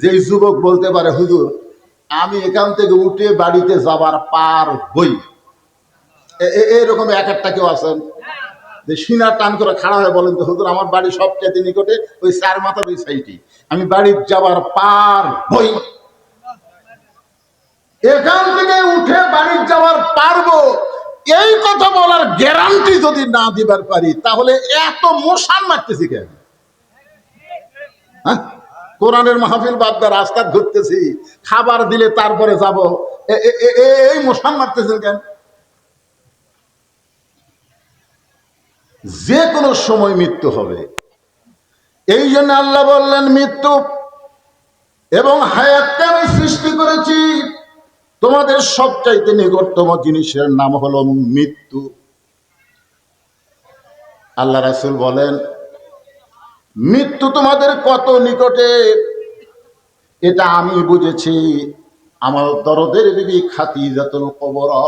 যেই যুবক বলতে পারে হুজুর আমি এখান থেকে উঠে বাড়িতে যাবার পার হই? এরকম এক একটা কেউ আছেন যে সিনার টান করে খাড়া হয়ে বলেন তো হুজুর আমার বাড়ি সবচাইতে নিকটে, ওই 4 মাথার ওই সাইডে, আমি বাড়ি যাবার পার হই। এখান থেকে উঠে বাড়ি যাওয়ার পারবো, এই কথা বলার গ্যারান্টি যদি না দিবার পারি, তাহলে এত মশান মারতেছি কেন? হ্যাঁ, কোরআনের মাহফিল বাদ দিয়ে রাস্তা ঘুরতেছি, খাবার দিলে তারপরে যাব, এই মশান মারতেছেন কেন? যে কোনো সময় মৃত্যু হবে। এই জন্য আল্লাহ বললেন মৃত্যু এবং হায়াতকে আমি সৃষ্টি করেছি, তোমাদের সবচাইতে নিকটতম জিনিসের নাম হলো মৃত্যু। আল্লাহ রাসূল বলেন মৃত্যু তোমাদের কত নিকটে এটা আমি বুঝেছি, আমার দরদের বিবি খাদিজাতুল কুবরা